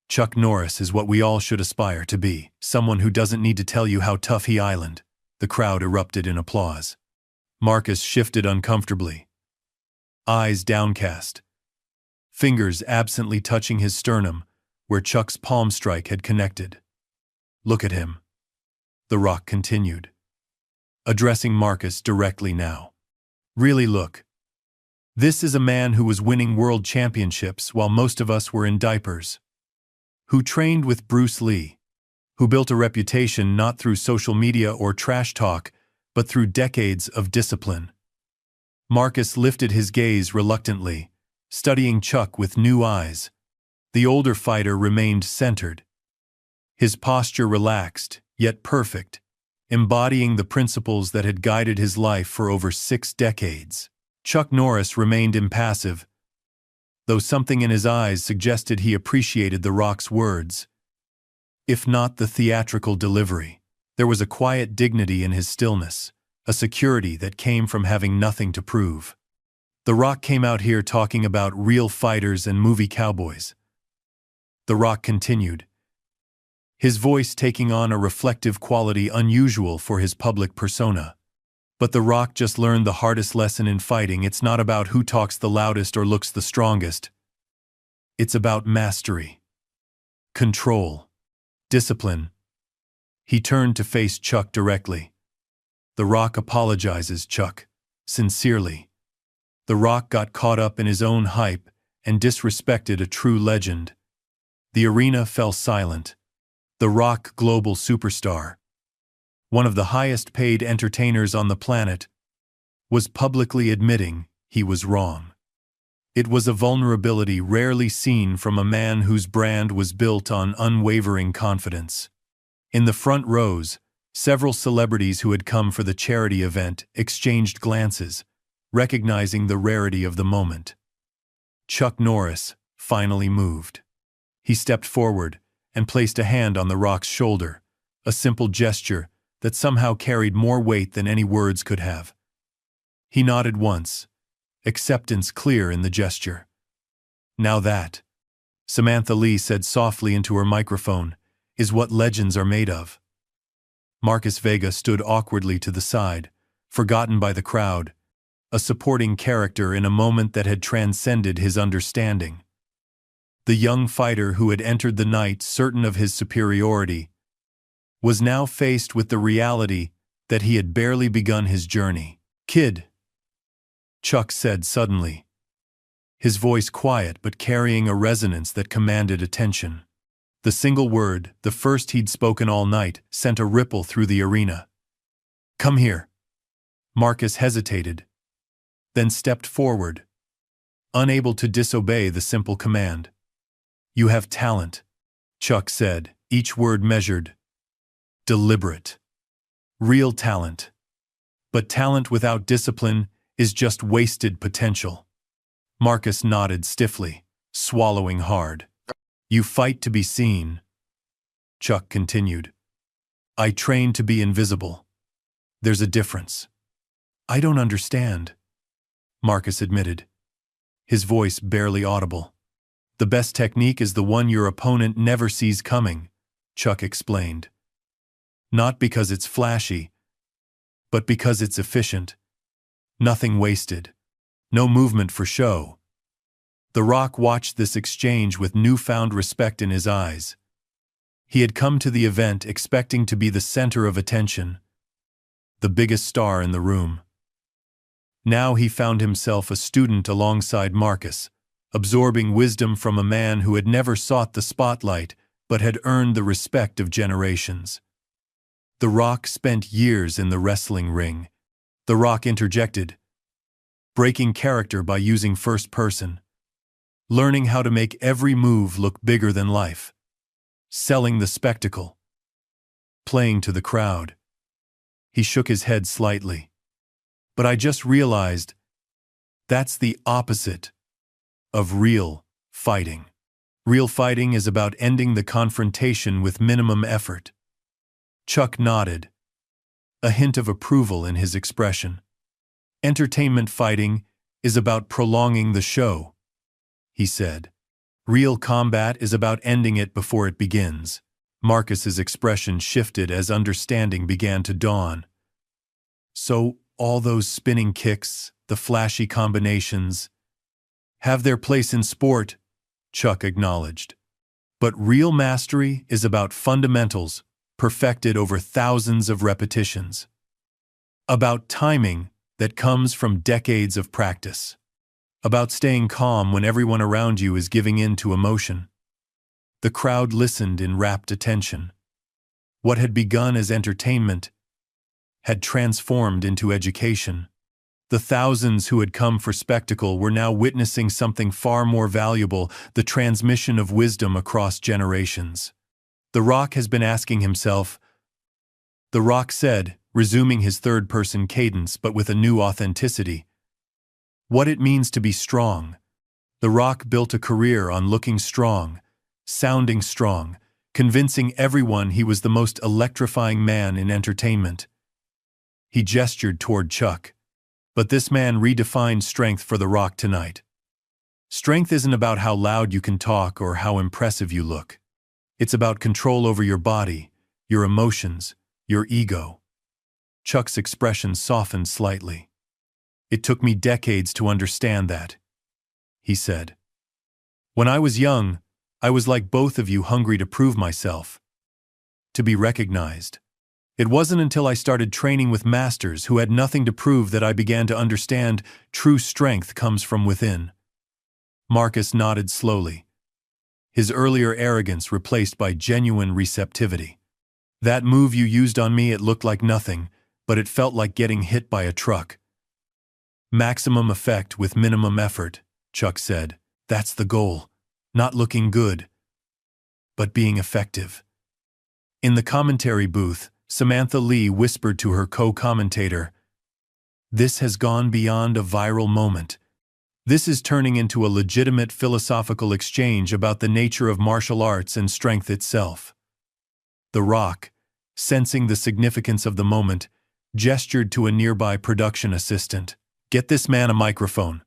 Chuck Norris is what we all should aspire to be, someone who doesn't need to tell you how tough he island. The crowd erupted in applause. Marcus shifted uncomfortably, eyes downcast, fingers absently touching his sternum, where Chuck's palm strike had connected. "Look at him," The Rock continued, addressing Marcus directly now. "Really look. This is a man who was winning world championships while most of us were in diapers. Who trained with Bruce Lee. Who built a reputation not through social media or trash talk, but through decades of discipline." Marcus lifted his gaze reluctantly, studying Chuck with new eyes. The older fighter remained centered. His posture relaxed, yet perfect, embodying the principles that had guided his life for over 6 decades. Chuck Norris remained impassive, though something in his eyes suggested he appreciated The Rock's words. If not the theatrical delivery, there was a quiet dignity in his stillness, a security that came from having nothing to prove. The Rock came out here talking about real fighters and movie cowboys. The Rock continued, his voice taking on a reflective quality unusual for his public persona. But The Rock just learned the hardest lesson in fighting. It's not about who talks the loudest or looks the strongest. It's about mastery, control, discipline. He turned to face Chuck directly. The Rock apologizes, Chuck, sincerely. The Rock got caught up in his own hype and disrespected a true legend. The arena fell silent. The Rock, global superstar, one of the highest paid entertainers on the planet, was publicly admitting he was wrong. It was a vulnerability rarely seen from a man whose brand was built on unwavering confidence. In the front rows, several celebrities who had come for the charity event exchanged glances, recognizing the rarity of the moment. Chuck Norris finally moved. He stepped forward and placed a hand on The Rock's shoulder, a simple gesture that somehow carried more weight than any words could have. He nodded once, acceptance clear in the gesture. "Now that," Samantha Lee said softly into her microphone, "is what legends are made of." Marcus Vega stood awkwardly to the side, forgotten by the crowd, a supporting character in a moment that had transcended his understanding. The young fighter who had entered the night certain of his superiority was now faced with the reality that he had barely begun his journey. "Kid," Chuck said suddenly, his voice quiet but carrying a resonance that commanded attention. The single word, the first he'd spoken all night, sent a ripple through the arena. "Come here." Marcus hesitated, then stepped forward, unable to disobey the simple command. "You have talent," Chuck said, each word measured, deliberate. "Real talent. But talent without discipline is just wasted potential." Marcus nodded stiffly, swallowing hard. "You fight to be seen," Chuck continued. "I train to be invisible. There's a difference." "I don't understand," Marcus admitted, his voice barely audible. "The best technique is the one your opponent never sees coming," Chuck explained. "Not because it's flashy, but because it's efficient. Nothing wasted. No movement for show." The Rock watched this exchange with newfound respect in his eyes. He had come to the event expecting to be the center of attention, the biggest star in the room. Now he found himself a student alongside Marcus, absorbing wisdom from a man who had never sought the spotlight but had earned the respect of generations. The Rock spent years in the wrestling ring. The Rock interjected, breaking character by using first person, learning how to make every move look bigger than life, selling the spectacle, playing to the crowd. He shook his head slightly. "But I just realized that's the opposite of real fighting. Real fighting is about ending the confrontation with minimum effort." Chuck nodded, a hint of approval in his expression. "Entertainment fighting is about prolonging the show," he said. "Real combat is about ending it before it begins." Marcus's expression shifted as understanding began to dawn. "So, all those spinning kicks, the flashy combinations, have their place in sport," Chuck acknowledged. But real mastery is about fundamentals perfected over thousands of repetitions. About timing that comes from decades of practice. About staying calm when everyone around you is giving in to emotion. The crowd listened in rapt attention. What had begun as entertainment had transformed into education. The thousands who had come for spectacle were now witnessing something far more valuable, the transmission of wisdom across generations. The Rock has been asking himself, The Rock said, resuming his third-person cadence but with a new authenticity, what it means to be strong. The Rock built a career on looking strong, sounding strong, convincing everyone he was the most electrifying man in entertainment. He gestured toward Chuck. But this man redefined strength for The Rock tonight. Strength isn't about how loud you can talk or how impressive you look. It's about control over your body, your emotions, your ego. Chuck's expression softened slightly. It took me decades to understand that, he said. When I was young, I was like both of you, hungry to prove myself, to be recognized. It wasn't until I started training with masters who had nothing to prove that I began to understand true strength comes from within. Marcus nodded slowly, his earlier arrogance replaced by genuine receptivity. That move you used on me, it looked like nothing, but it felt like getting hit by a truck. Maximum effect with minimum effort, Chuck said. That's the goal. Not looking good, but being effective. In the commentary booth, Samantha Lee whispered to her co-commentator, This has gone beyond a viral moment. This is turning into a legitimate philosophical exchange about the nature of martial arts and strength itself. The Rock, sensing the significance of the moment, gestured to a nearby production assistant. Get this man a microphone,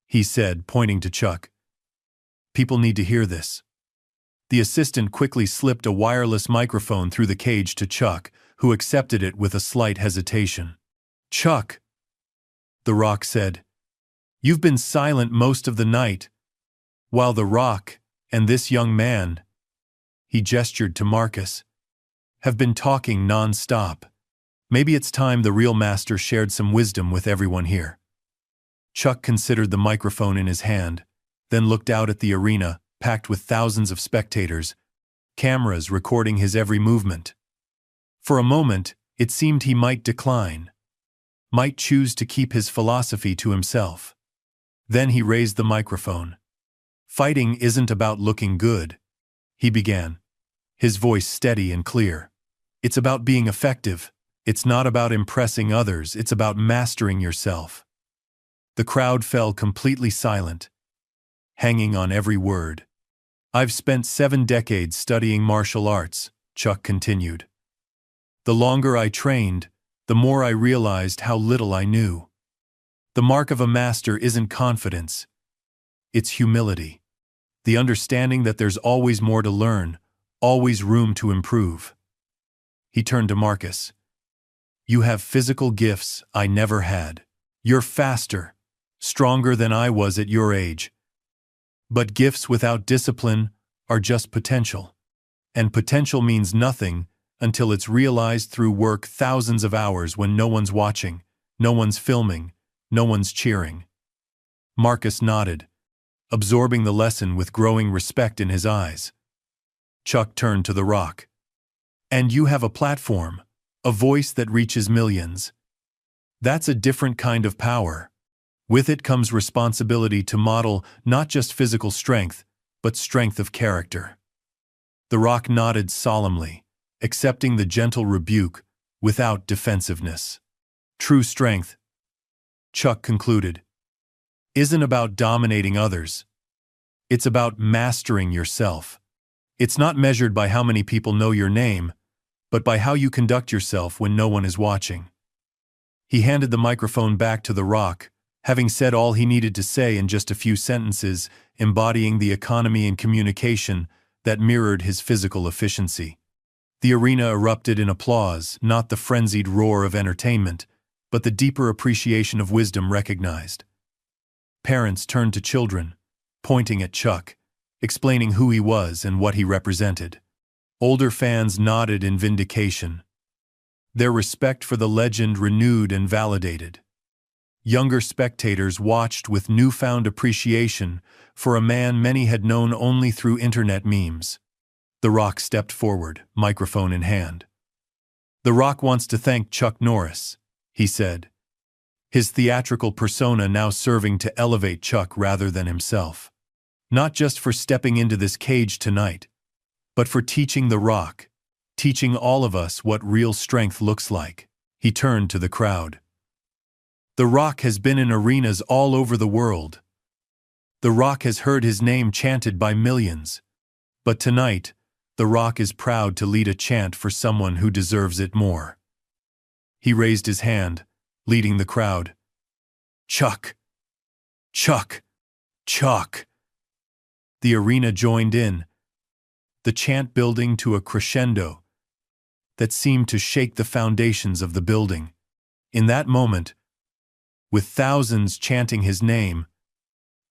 he said, pointing to Chuck. People need to hear this. The assistant quickly slipped a wireless microphone through the cage to Chuck, who accepted it with a slight hesitation. Chuck, The Rock said, you've been silent most of the night. While The Rock and this young man, he gestured to Marcus, have been talking non-stop. Maybe it's time the real master shared some wisdom with everyone here. Chuck considered the microphone in his hand, then looked out at the arena, packed with thousands of spectators, cameras recording his every movement. For a moment, it seemed he might decline, might choose to keep his philosophy to himself. Then he raised the microphone. Fighting isn't about looking good, he began, his voice steady and clear. It's about being effective. It's not about impressing others, it's about mastering yourself. The crowd fell completely silent, hanging on every word. I've spent 7 decades studying martial arts, Chuck continued. The longer I trained, the more I realized how little I knew. The mark of a master isn't confidence. It's humility. The understanding that there's always more to learn, always room to improve. He turned to Marcus. You have physical gifts I never had. You're faster, stronger than I was at your age. But gifts without discipline are just potential. And potential means nothing until it's realized through work thousands of hours when no one's watching, no one's filming, no one's cheering. Marcus nodded, absorbing the lesson with growing respect in his eyes. Chuck turned to The Rock. And you have a platform, a voice that reaches millions. That's a different kind of power. With it comes responsibility to model not just physical strength, but strength of character. The Rock nodded solemnly, accepting the gentle rebuke without defensiveness. True strength, Chuck concluded, isn't about dominating others. It's about mastering yourself. It's not measured by how many people know your name, but by how you conduct yourself when no one is watching. He handed the microphone back to The Rock, having said all he needed to say in just a few sentences, embodying the economy and communication that mirrored his physical efficiency. The arena erupted in applause, not the frenzied roar of entertainment, but the deeper appreciation of wisdom recognized. Parents turned to children, pointing at Chuck, explaining who he was and what he represented. Older fans nodded in vindication, their respect for the legend renewed and validated. Younger spectators watched with newfound appreciation for a man many had known only through internet memes. The Rock stepped forward, microphone in hand. "The Rock wants to thank Chuck Norris," he said, his theatrical persona now serving to elevate Chuck rather than himself. "Not just for stepping into this cage tonight, but for teaching The Rock, teaching all of us what real strength looks like." He turned to the crowd. "The Rock has been in arenas all over the world. The Rock has heard his name chanted by millions. But tonight, The Rock is proud to lead a chant for someone who deserves it more." He raised his hand, leading the crowd. "Chuck! Chuck! Chuck!" The arena joined in, the chant building to a crescendo that seemed to shake the foundations of the building. In that moment, with thousands chanting his name,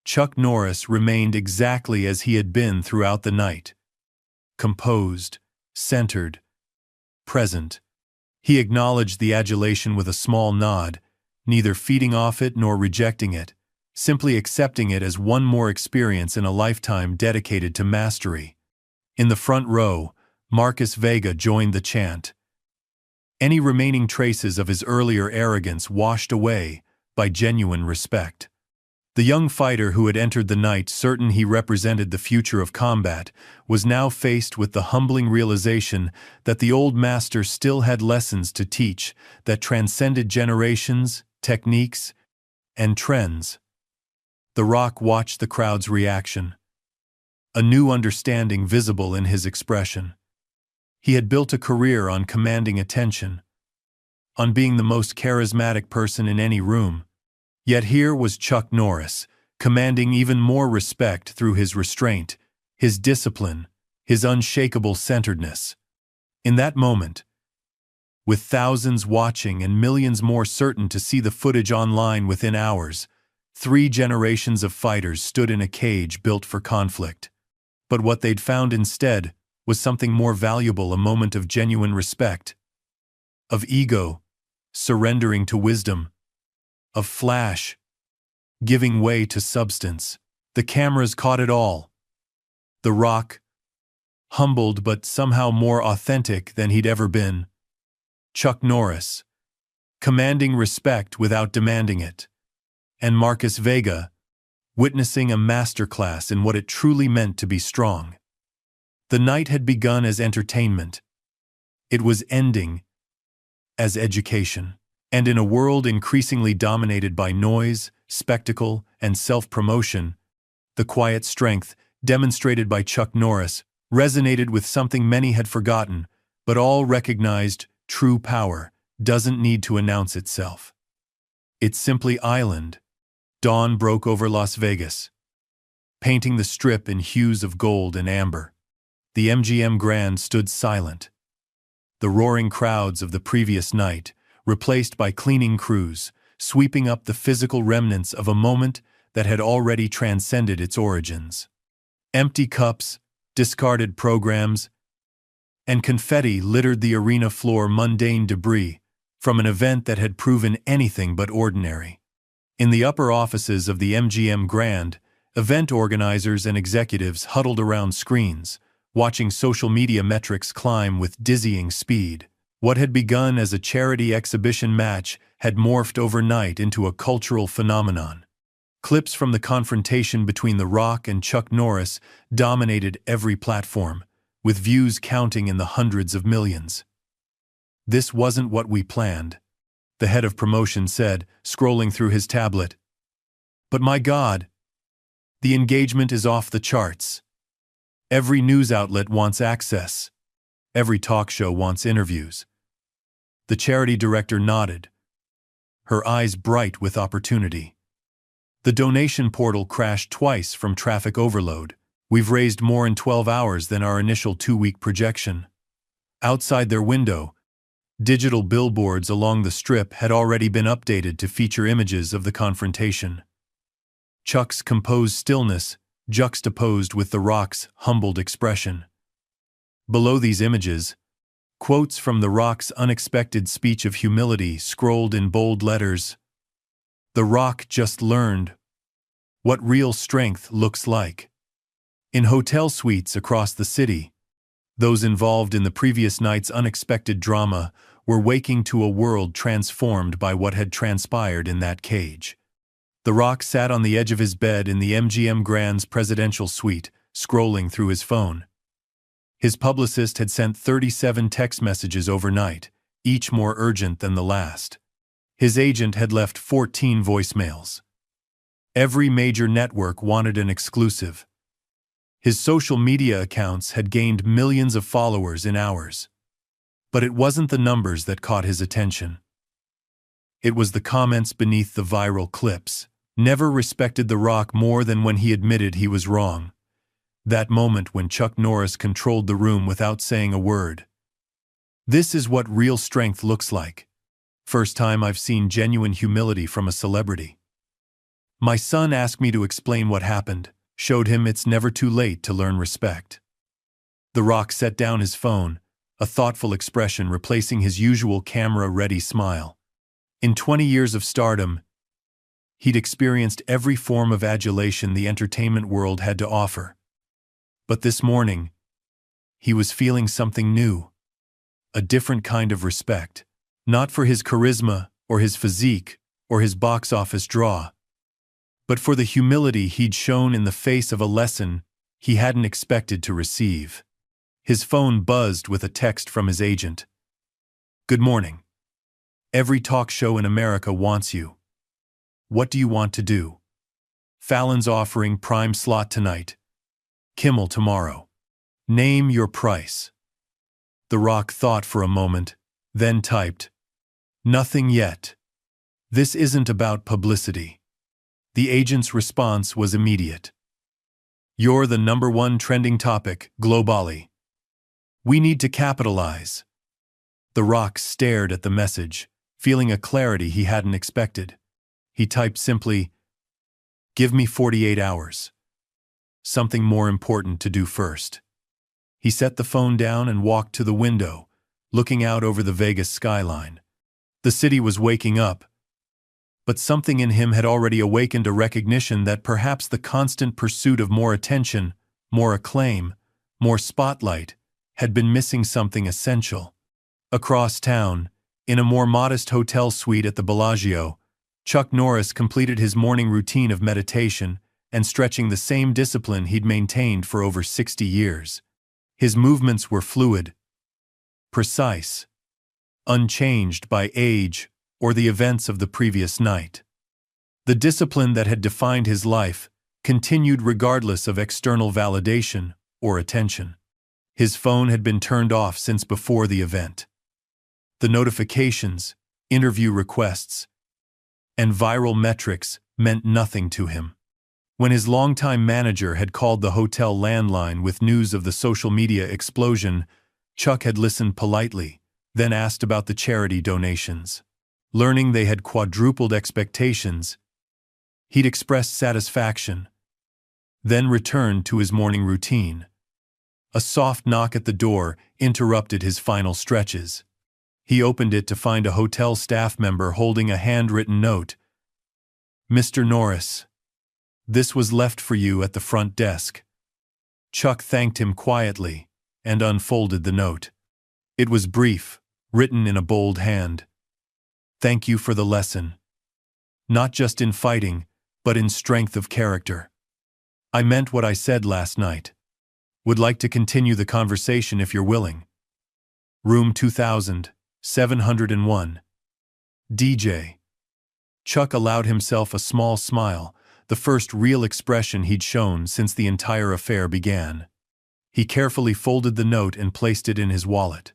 Chuck Norris remained exactly as he had been throughout the night. Composed, centered, present. He acknowledged the adulation with a small nod, neither feeding off it nor rejecting it, simply accepting it as one more experience in a lifetime dedicated to mastery. In the front row, Marcus Vega joined the chant, any remaining traces of his earlier arrogance washed away by genuine respect. The young fighter who had entered the night certain he represented the future of combat was now faced with the humbling realization that the old master still had lessons to teach that transcended generations, techniques, and trends. The Rock watched the crowd's reaction, a new understanding visible in his expression. He had built a career on commanding attention, on being the most charismatic person in any room. Yet here was Chuck Norris, commanding even more respect through his restraint, his discipline, his unshakable centeredness. In that moment, with thousands watching and millions more certain to see the footage online within hours, 3 generations of fighters stood in a cage built for conflict. But what they'd found instead was something more valuable, a moment of genuine respect, of ego surrendering to wisdom, of flash giving way to substance. The cameras caught it all. The Rock, humbled but somehow more authentic than he'd ever been. Chuck Norris, commanding respect without demanding it. And Marcus Vega, witnessing a masterclass in what it truly meant to be strong. The night had begun as entertainment. It was ending as education. And in a world increasingly dominated by noise, spectacle, and self-promotion, the quiet strength demonstrated by Chuck Norris resonated with something many had forgotten, but all recognized: true power doesn't need to announce itself. It's simply island. Dawn broke over Las Vegas, painting the strip in hues of gold and amber. The MGM Grand stood silent. The roaring crowds of the previous night, replaced by cleaning crews, sweeping up the physical remnants of a moment that had already transcended its origins. Empty cups, discarded programs, and confetti littered the arena floor, mundane debris from an event that had proven anything but ordinary. In the upper offices of the MGM Grand, event organizers and executives huddled around screens, watching social media metrics climb with dizzying speed. What had begun as a charity exhibition match had morphed overnight into a cultural phenomenon. Clips from the confrontation between The Rock and Chuck Norris dominated every platform, with views counting in the hundreds of millions. "This wasn't what we planned," the head of promotion said, scrolling through his tablet. "But my God, the engagement is off the charts. Every news outlet wants access. Every talk show wants interviews." The charity director nodded, her eyes bright with opportunity. The donation portal crashed twice from traffic overload. "We've raised more in 12 hours than our initial 2-week projection." Outside their window, digital billboards along the strip had already been updated to feature images of the confrontation. Chuck's composed stillness juxtaposed with The Rock's humbled expression. Below these images, quotes from The Rock's unexpected speech of humility scrolled in bold letters. The Rock just learned what real strength looks like. In hotel suites across the city, those involved in the previous night's unexpected drama were waking to a world transformed by what had transpired in that cage. The Rock sat on the edge of his bed in the MGM Grand's presidential suite, scrolling through his phone. His publicist had sent 37 text messages overnight, each more urgent than the last. His agent had left 14 voicemails. Every major network wanted an exclusive. His social media accounts had gained millions of followers in hours. But it wasn't the numbers that caught his attention. It was the comments beneath the viral clips. Never respected The Rock more than when he admitted he was wrong. That moment when Chuck Norris controlled the room without saying a word. This is what real strength looks like. First time I've seen genuine humility from a celebrity. My son asked me to explain what happened, showed him it's never too late to learn respect. The Rock set down his phone, a thoughtful expression replacing his usual camera-ready smile. In 20 years of stardom, he'd experienced every form of adulation the entertainment world had to offer. But this morning, he was feeling something new. A different kind of respect. Not for his charisma, or his physique, or his box office draw, but for the humility he'd shown in the face of a lesson he hadn't expected to receive. His phone buzzed with a text from his agent. Good morning. Every talk show in America wants you. What do you want to do? Fallon's offering prime slot tonight. Kimmel tomorrow. Name your price. The Rock thought for a moment, then typed, Nothing yet. This isn't about publicity. The agent's response was immediate. You're the #1 trending topic, globally. We need to capitalize. The Rock stared at the message, feeling a clarity he hadn't expected. He typed simply, Give me 48 hours. Something more important to do first. He set the phone down and walked to the window, looking out over the Vegas skyline. The city was waking up, but something in him had already awakened a recognition that perhaps the constant pursuit of more attention, more acclaim, more spotlight, had been missing something essential. Across town, in a more modest hotel suite at the Bellagio, Chuck Norris completed his morning routine of meditation and stretching the same discipline he'd maintained for over 60 years. His movements were fluid, precise, unchanged by age or the events of the previous night. The discipline that had defined his life continued regardless of external validation or attention. His phone had been turned off since before the event. The notifications, interview requests, and viral metrics meant nothing to him. When his longtime manager had called the hotel landline with news of the social media explosion, Chuck had listened politely, then asked about the charity donations. Learning they had quadrupled expectations, he'd expressed satisfaction, then returned to his morning routine. A soft knock at the door interrupted his final stretches. He opened it to find a hotel staff member holding a handwritten note. Mr. Norris, this was left for you at the front desk. Chuck thanked him quietly and unfolded the note. It was brief, written in a bold hand. Thank you for the lesson. Not just in fighting, but in strength of character. I meant what I said last night. Would like to continue the conversation if you're willing. Room 2701. DJ. Chuck allowed himself a small smile, the first real expression he'd shown since the entire affair began. He carefully folded the note and placed it in his wallet.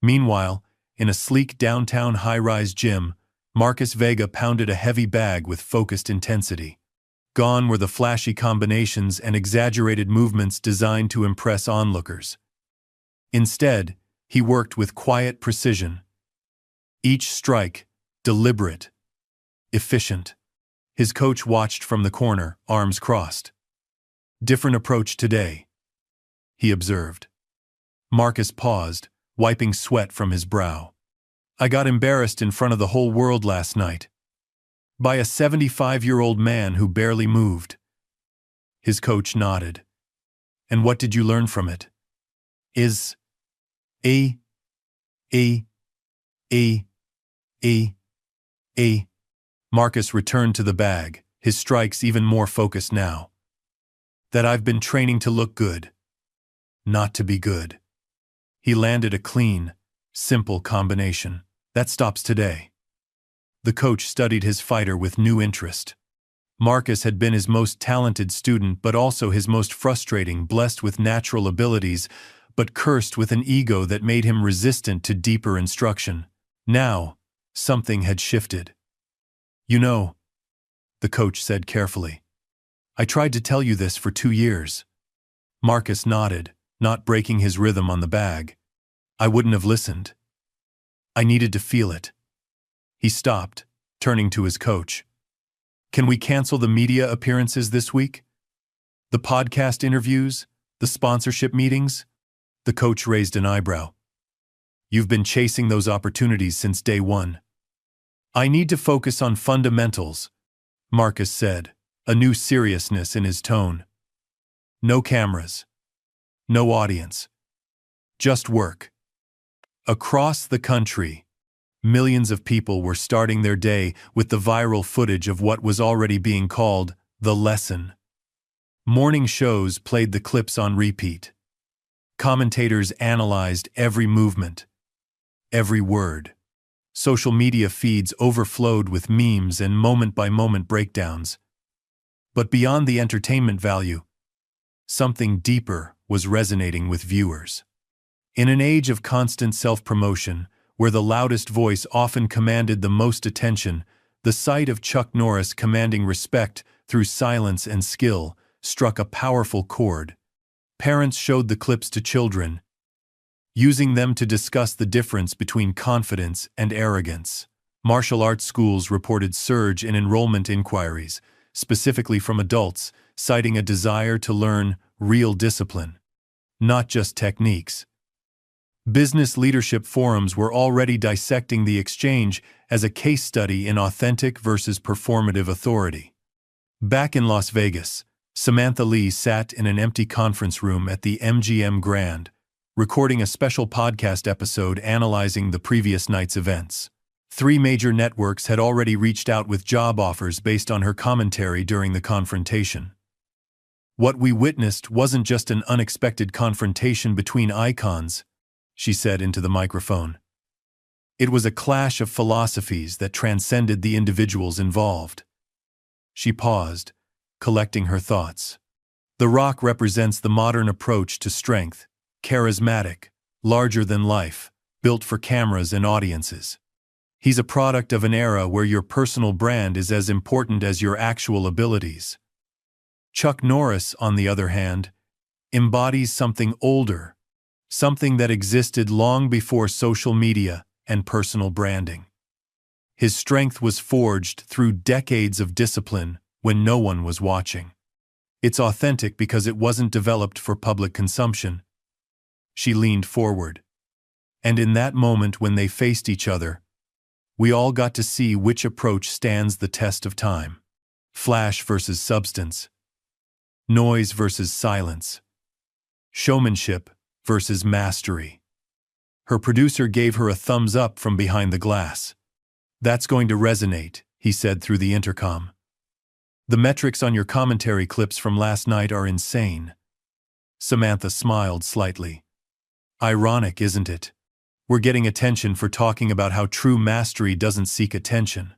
Meanwhile, in a sleek downtown high-rise gym, Marcus Vega pounded a heavy bag with focused intensity. Gone were the flashy combinations and exaggerated movements designed to impress onlookers. Instead, he worked with quiet precision. Each strike, deliberate, efficient. His coach watched from the corner, arms crossed. Different approach today, he observed. Marcus paused, wiping sweat from his brow. I got embarrassed in front of the whole world last night. By a 75-year-old man who barely moved. His coach nodded. And what did you learn from it? Is a Marcus returned to the bag, his strikes even more focused now. That I've been training to look good, not to be good. He landed a clean, simple combination. That stops today. The coach studied his fighter with new interest. Marcus had been his most talented student but also his most frustrating, blessed with natural abilities, but cursed with an ego that made him resistant to deeper instruction. Now, something had shifted. You know, the coach said carefully. I tried to tell you this for 2 years. Marcus nodded, not breaking his rhythm on the bag. I wouldn't have listened. I needed to feel it. He stopped, turning to his coach. Can we cancel the media appearances this week? The podcast interviews? The sponsorship meetings? The coach raised an eyebrow. You've been chasing those opportunities since day one. I need to focus on fundamentals, Marcus said, a new seriousness in his tone. No cameras. No audience. Just work. Across the country, millions of people were starting their day with the viral footage of what was already being called the lesson. Morning shows played the clips on repeat. Commentators analyzed every movement, every word. Social media feeds overflowed with memes and moment-by-moment breakdowns. But beyond the entertainment value, something deeper was resonating with viewers. In an age of constant self-promotion, where the loudest voice often commanded the most attention, the sight of Chuck Norris commanding respect through silence and skill struck a powerful chord. Parents showed the clips to children, using them to discuss the difference between confidence and arrogance. Martial arts schools reported surge in enrollment inquiries, specifically from adults, citing a desire to learn real discipline, not just techniques. Business leadership forums were already dissecting the exchange as a case study in authentic versus performative authority. Back in Las Vegas, Samantha Lee sat in an empty conference room at the MGM Grand, recording a special podcast episode analyzing the previous night's events. 3 major networks had already reached out with job offers based on her commentary during the confrontation. What we witnessed wasn't just an unexpected confrontation between icons, she said into the microphone. It was a clash of philosophies that transcended the individuals involved. She paused, collecting her thoughts. The Rock represents the modern approach to strength, charismatic, larger than life, built for cameras and audiences. He's a product of an era where your personal brand is as important as your actual abilities. Chuck Norris, on the other hand, embodies something older, something that existed long before social media and personal branding. His strength was forged through decades of discipline when no one was watching. It's authentic because it wasn't developed for public consumption. She leaned forward. And in that moment when they faced each other, we all got to see which approach stands the test of time. Flash versus substance. Noise versus silence. Showmanship versus mastery. Her producer gave her a thumbs up from behind the glass. That's going to resonate, he said through the intercom. The metrics on your commentary clips from last night are insane. Samantha smiled slightly. Ironic, isn't it? We're getting attention for talking about how true mastery doesn't seek attention.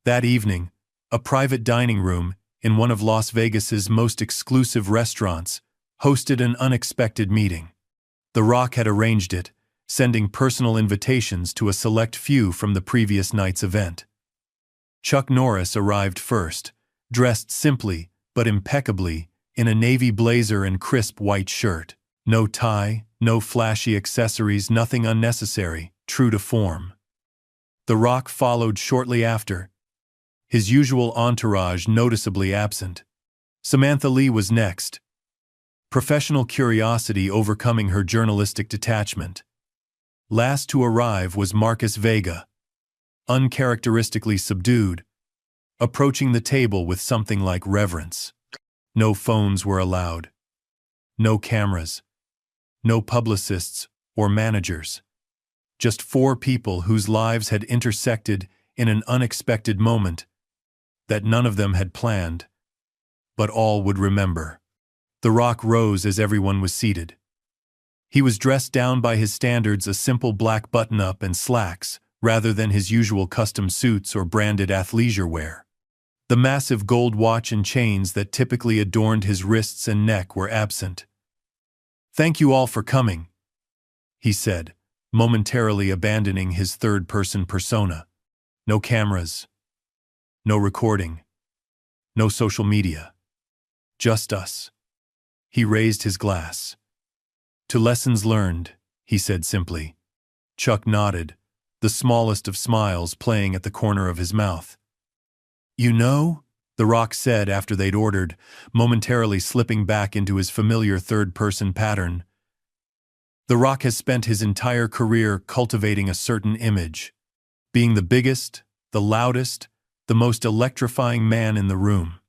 That evening, a private dining room in one of Las Vegas's most exclusive restaurants hosted an unexpected meeting. The Rock had arranged it, sending personal invitations to a select few from the previous night's event. Chuck Norris arrived first, dressed simply but impeccably in a navy blazer and crisp white shirt. No tie, no flashy accessories, nothing unnecessary, true to form. The Rock followed shortly after, his usual entourage noticeably absent. Samantha Lee was next, professional curiosity overcoming her journalistic detachment. Last to arrive was Marcus Vega, uncharacteristically subdued, approaching the table with something like reverence. No phones were allowed. No cameras. No publicists or managers. Just four people whose lives had intersected in an unexpected moment that none of them had planned, but all would remember. The Rock rose as everyone was seated. He was dressed down by his standards, a simple black button-up and slacks, rather than his usual custom suits or branded athleisure wear. The massive gold watch and chains that typically adorned his wrists and neck were absent. "Thank you all for coming," he said, momentarily abandoning his third-person persona. No cameras. No recording. No social media. Just us. He raised his glass. "To lessons learned," he said simply. Chuck nodded, the smallest of smiles playing at the corner of his mouth. "You know," The Rock said after they'd ordered, momentarily slipping back into his familiar third-person pattern. The Rock has spent his entire career cultivating a certain image, being the biggest, the loudest, the most electrifying man in the room.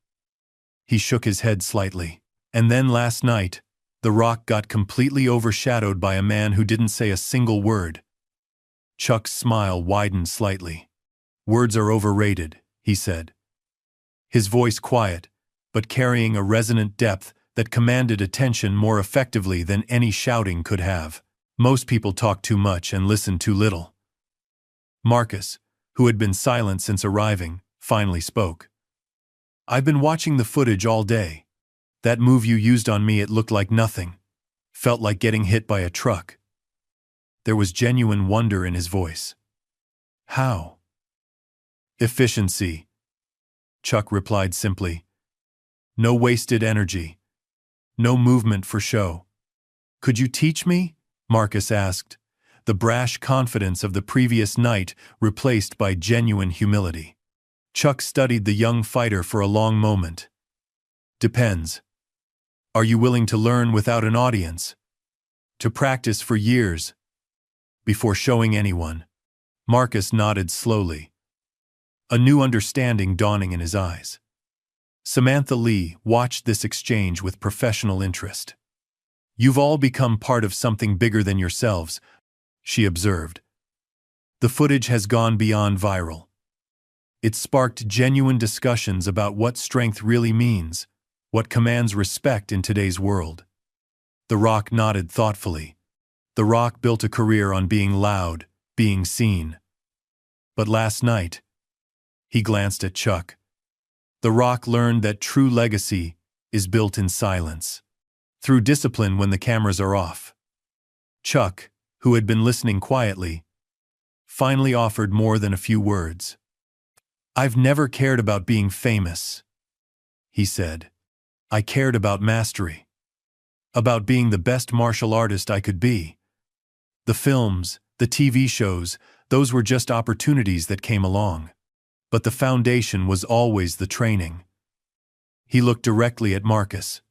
He shook his head slightly. And then last night, The Rock got completely overshadowed by a man who didn't say a single word. Chuck's smile widened slightly. "Words are overrated," he said. His voice quiet, but carrying a resonant depth that commanded attention more effectively than any shouting could have. "Most people talk too much and listen too little." Marcus, who had been silent since arriving, finally spoke. "I've been watching the footage all day. That move you used on me, it looked like nothing. Felt like getting hit by a truck." There was genuine wonder in his voice. "How?" "Efficiency," Chuck replied simply. "No wasted energy. No movement for show." "Could you teach me?" Marcus asked, the brash confidence of the previous night replaced by genuine humility. Chuck studied the young fighter for a long moment. "Depends. Are you willing to learn without an audience? To practice for years? Before showing anyone?" Marcus nodded slowly, a new understanding dawning in his eyes. Samantha Lee watched this exchange with professional interest. "You've all become part of something bigger than yourselves," she observed. "The footage has gone beyond viral. It sparked genuine discussions about what strength really means, what commands respect in today's world." The Rock nodded thoughtfully. The Rock built a career on being loud, being seen. But last night, he glanced at Chuck. The Rock learned that true legacy is built in silence, through discipline when the cameras are off. Chuck, who had been listening quietly, finally offered more than a few words. "I've never cared about being famous," he said. "I cared about mastery. About being the best martial artist I could be. The films, the TV shows, those were just opportunities that came along. But the foundation was always the training." He looked directly at Marcus.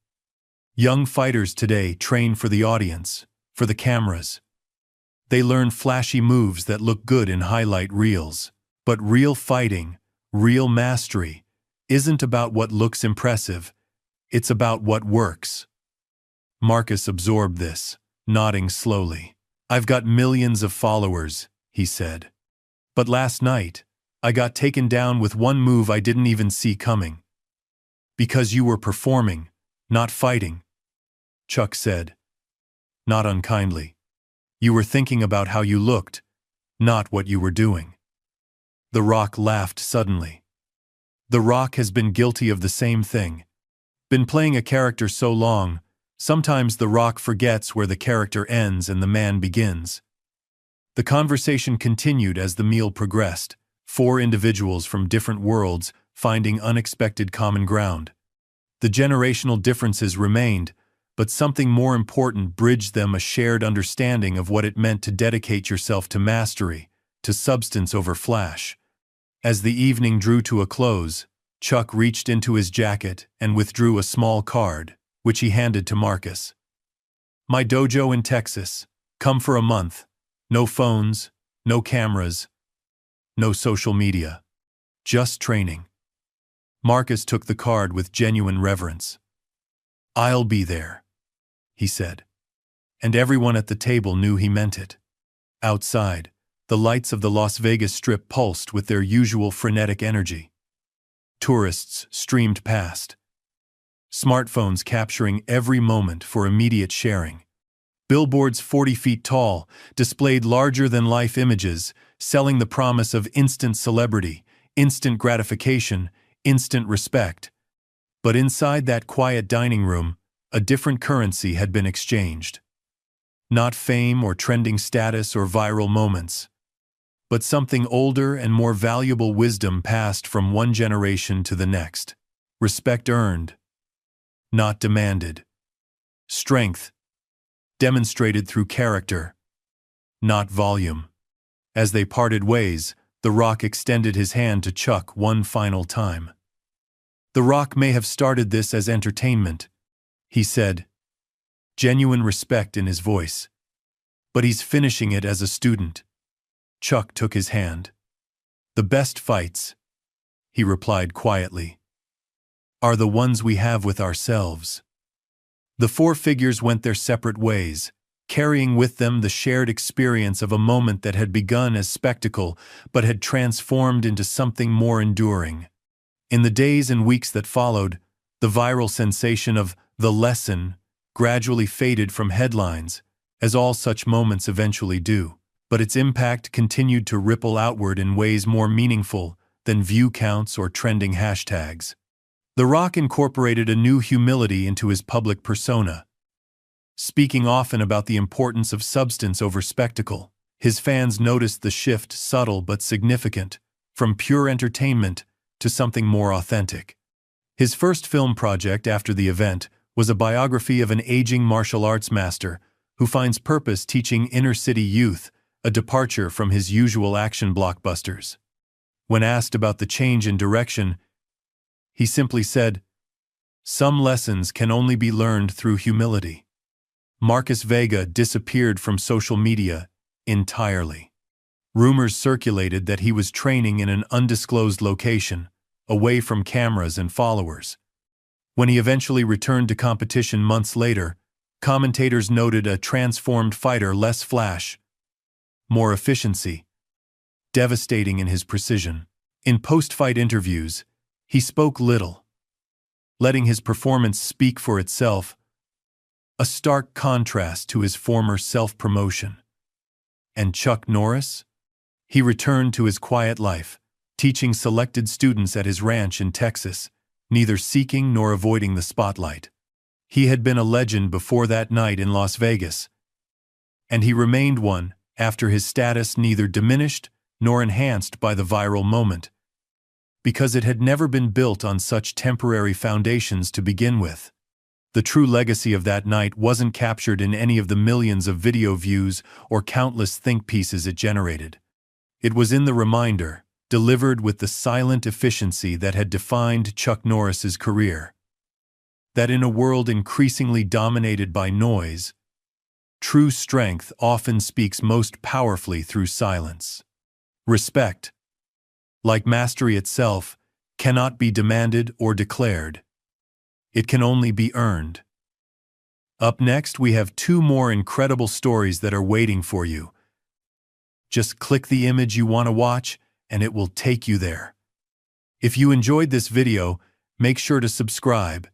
"Young fighters today train for the audience, for the cameras. They learn flashy moves that look good in highlight reels. But real fighting, real mastery, isn't about what looks impressive. It's about what works." Marcus absorbed this, nodding slowly. "I've got millions of followers," he said. "But last night, I got taken down with one move I didn't even see coming." "Because you were performing, not fighting," Chuck said. Not unkindly. "You were thinking about how you looked, not what you were doing." The Rock laughed suddenly. The Rock has been guilty of the same thing. Been playing a character so long, sometimes The Rock forgets where the character ends and the man begins. The conversation continued as the meal progressed, four individuals from different worlds finding unexpected common ground. The generational differences remained, but something more important bridged them: a shared understanding of what it meant to dedicate yourself to mastery, to substance over flash. As the evening drew to a close, Chuck reached into his jacket and withdrew a small card, which he handed to Marcus. My dojo in Texas. Come for a month. No phones, no cameras, no social media. Just training. Marcus took the card with genuine reverence. I'll be there, he said. And everyone at the table knew he meant it. Outside, the lights of the Las Vegas Strip pulsed with their usual frenetic energy. Tourists streamed past, smartphones capturing every moment for immediate sharing. Billboards 40 feet tall displayed larger-than-life images, selling the promise of instant celebrity, instant gratification, instant respect. But inside that quiet dining room, a different currency had been exchanged. Not fame or trending status or viral moments, but something older and more valuable wisdom passed from one generation to the next. Respect earned, not demanded. Strength demonstrated through character, not volume. As they parted ways, The Rock extended his hand to Chuck one final time. The Rock may have started this as entertainment, he said, genuine respect in his voice. But he's finishing it as a student. Chuck took his hand. The best fights, he replied quietly, are the ones we have with ourselves. The four figures went their separate ways, carrying with them the shared experience of a moment that had begun as spectacle but had transformed into something more enduring. In the days and weeks that followed, the viral sensation of "The Lesson" gradually faded from headlines, as all such moments eventually do, but its impact continued to ripple outward in ways more meaningful than view counts or trending hashtags. The Rock incorporated a new humility into his public persona. Speaking often about the importance of substance over spectacle, his fans noticed the shift, subtle but significant, from pure entertainment to something more authentic. His first film project after the event was a biography of an aging martial arts master who finds purpose teaching inner-city youth, a departure from his usual action blockbusters. When asked about the change in direction, he simply said, "Some lessons can only be learned through humility." Marcus Vega disappeared from social media entirely. Rumors circulated that he was training in an undisclosed location, away from cameras and followers. When he eventually returned to competition months later, commentators noted a transformed fighter, less flash, more efficiency, devastating in his precision. In post-fight interviews, he spoke little, letting his performance speak for itself, a stark contrast to his former self-promotion. And Chuck Norris? He returned to his quiet life, teaching selected students at his ranch in Texas, neither seeking nor avoiding the spotlight. He had been a legend before that night in Las Vegas, and he remained one after his status neither diminished nor enhanced by the viral moment, because it had never been built on such temporary foundations to begin with. The true legacy of that night wasn't captured in any of the millions of video views or countless think pieces it generated. It was in the reminder, delivered with the silent efficiency that had defined Chuck Norris's career, that in a world increasingly dominated by noise, true strength often speaks most powerfully through silence. Respect, like mastery itself, cannot be demanded or declared. It can only be earned. Up next, we have two more incredible stories that are waiting for you. Just click the image you want to watch, and it will take you there. If you enjoyed this video, make sure to subscribe.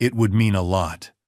It would mean a lot.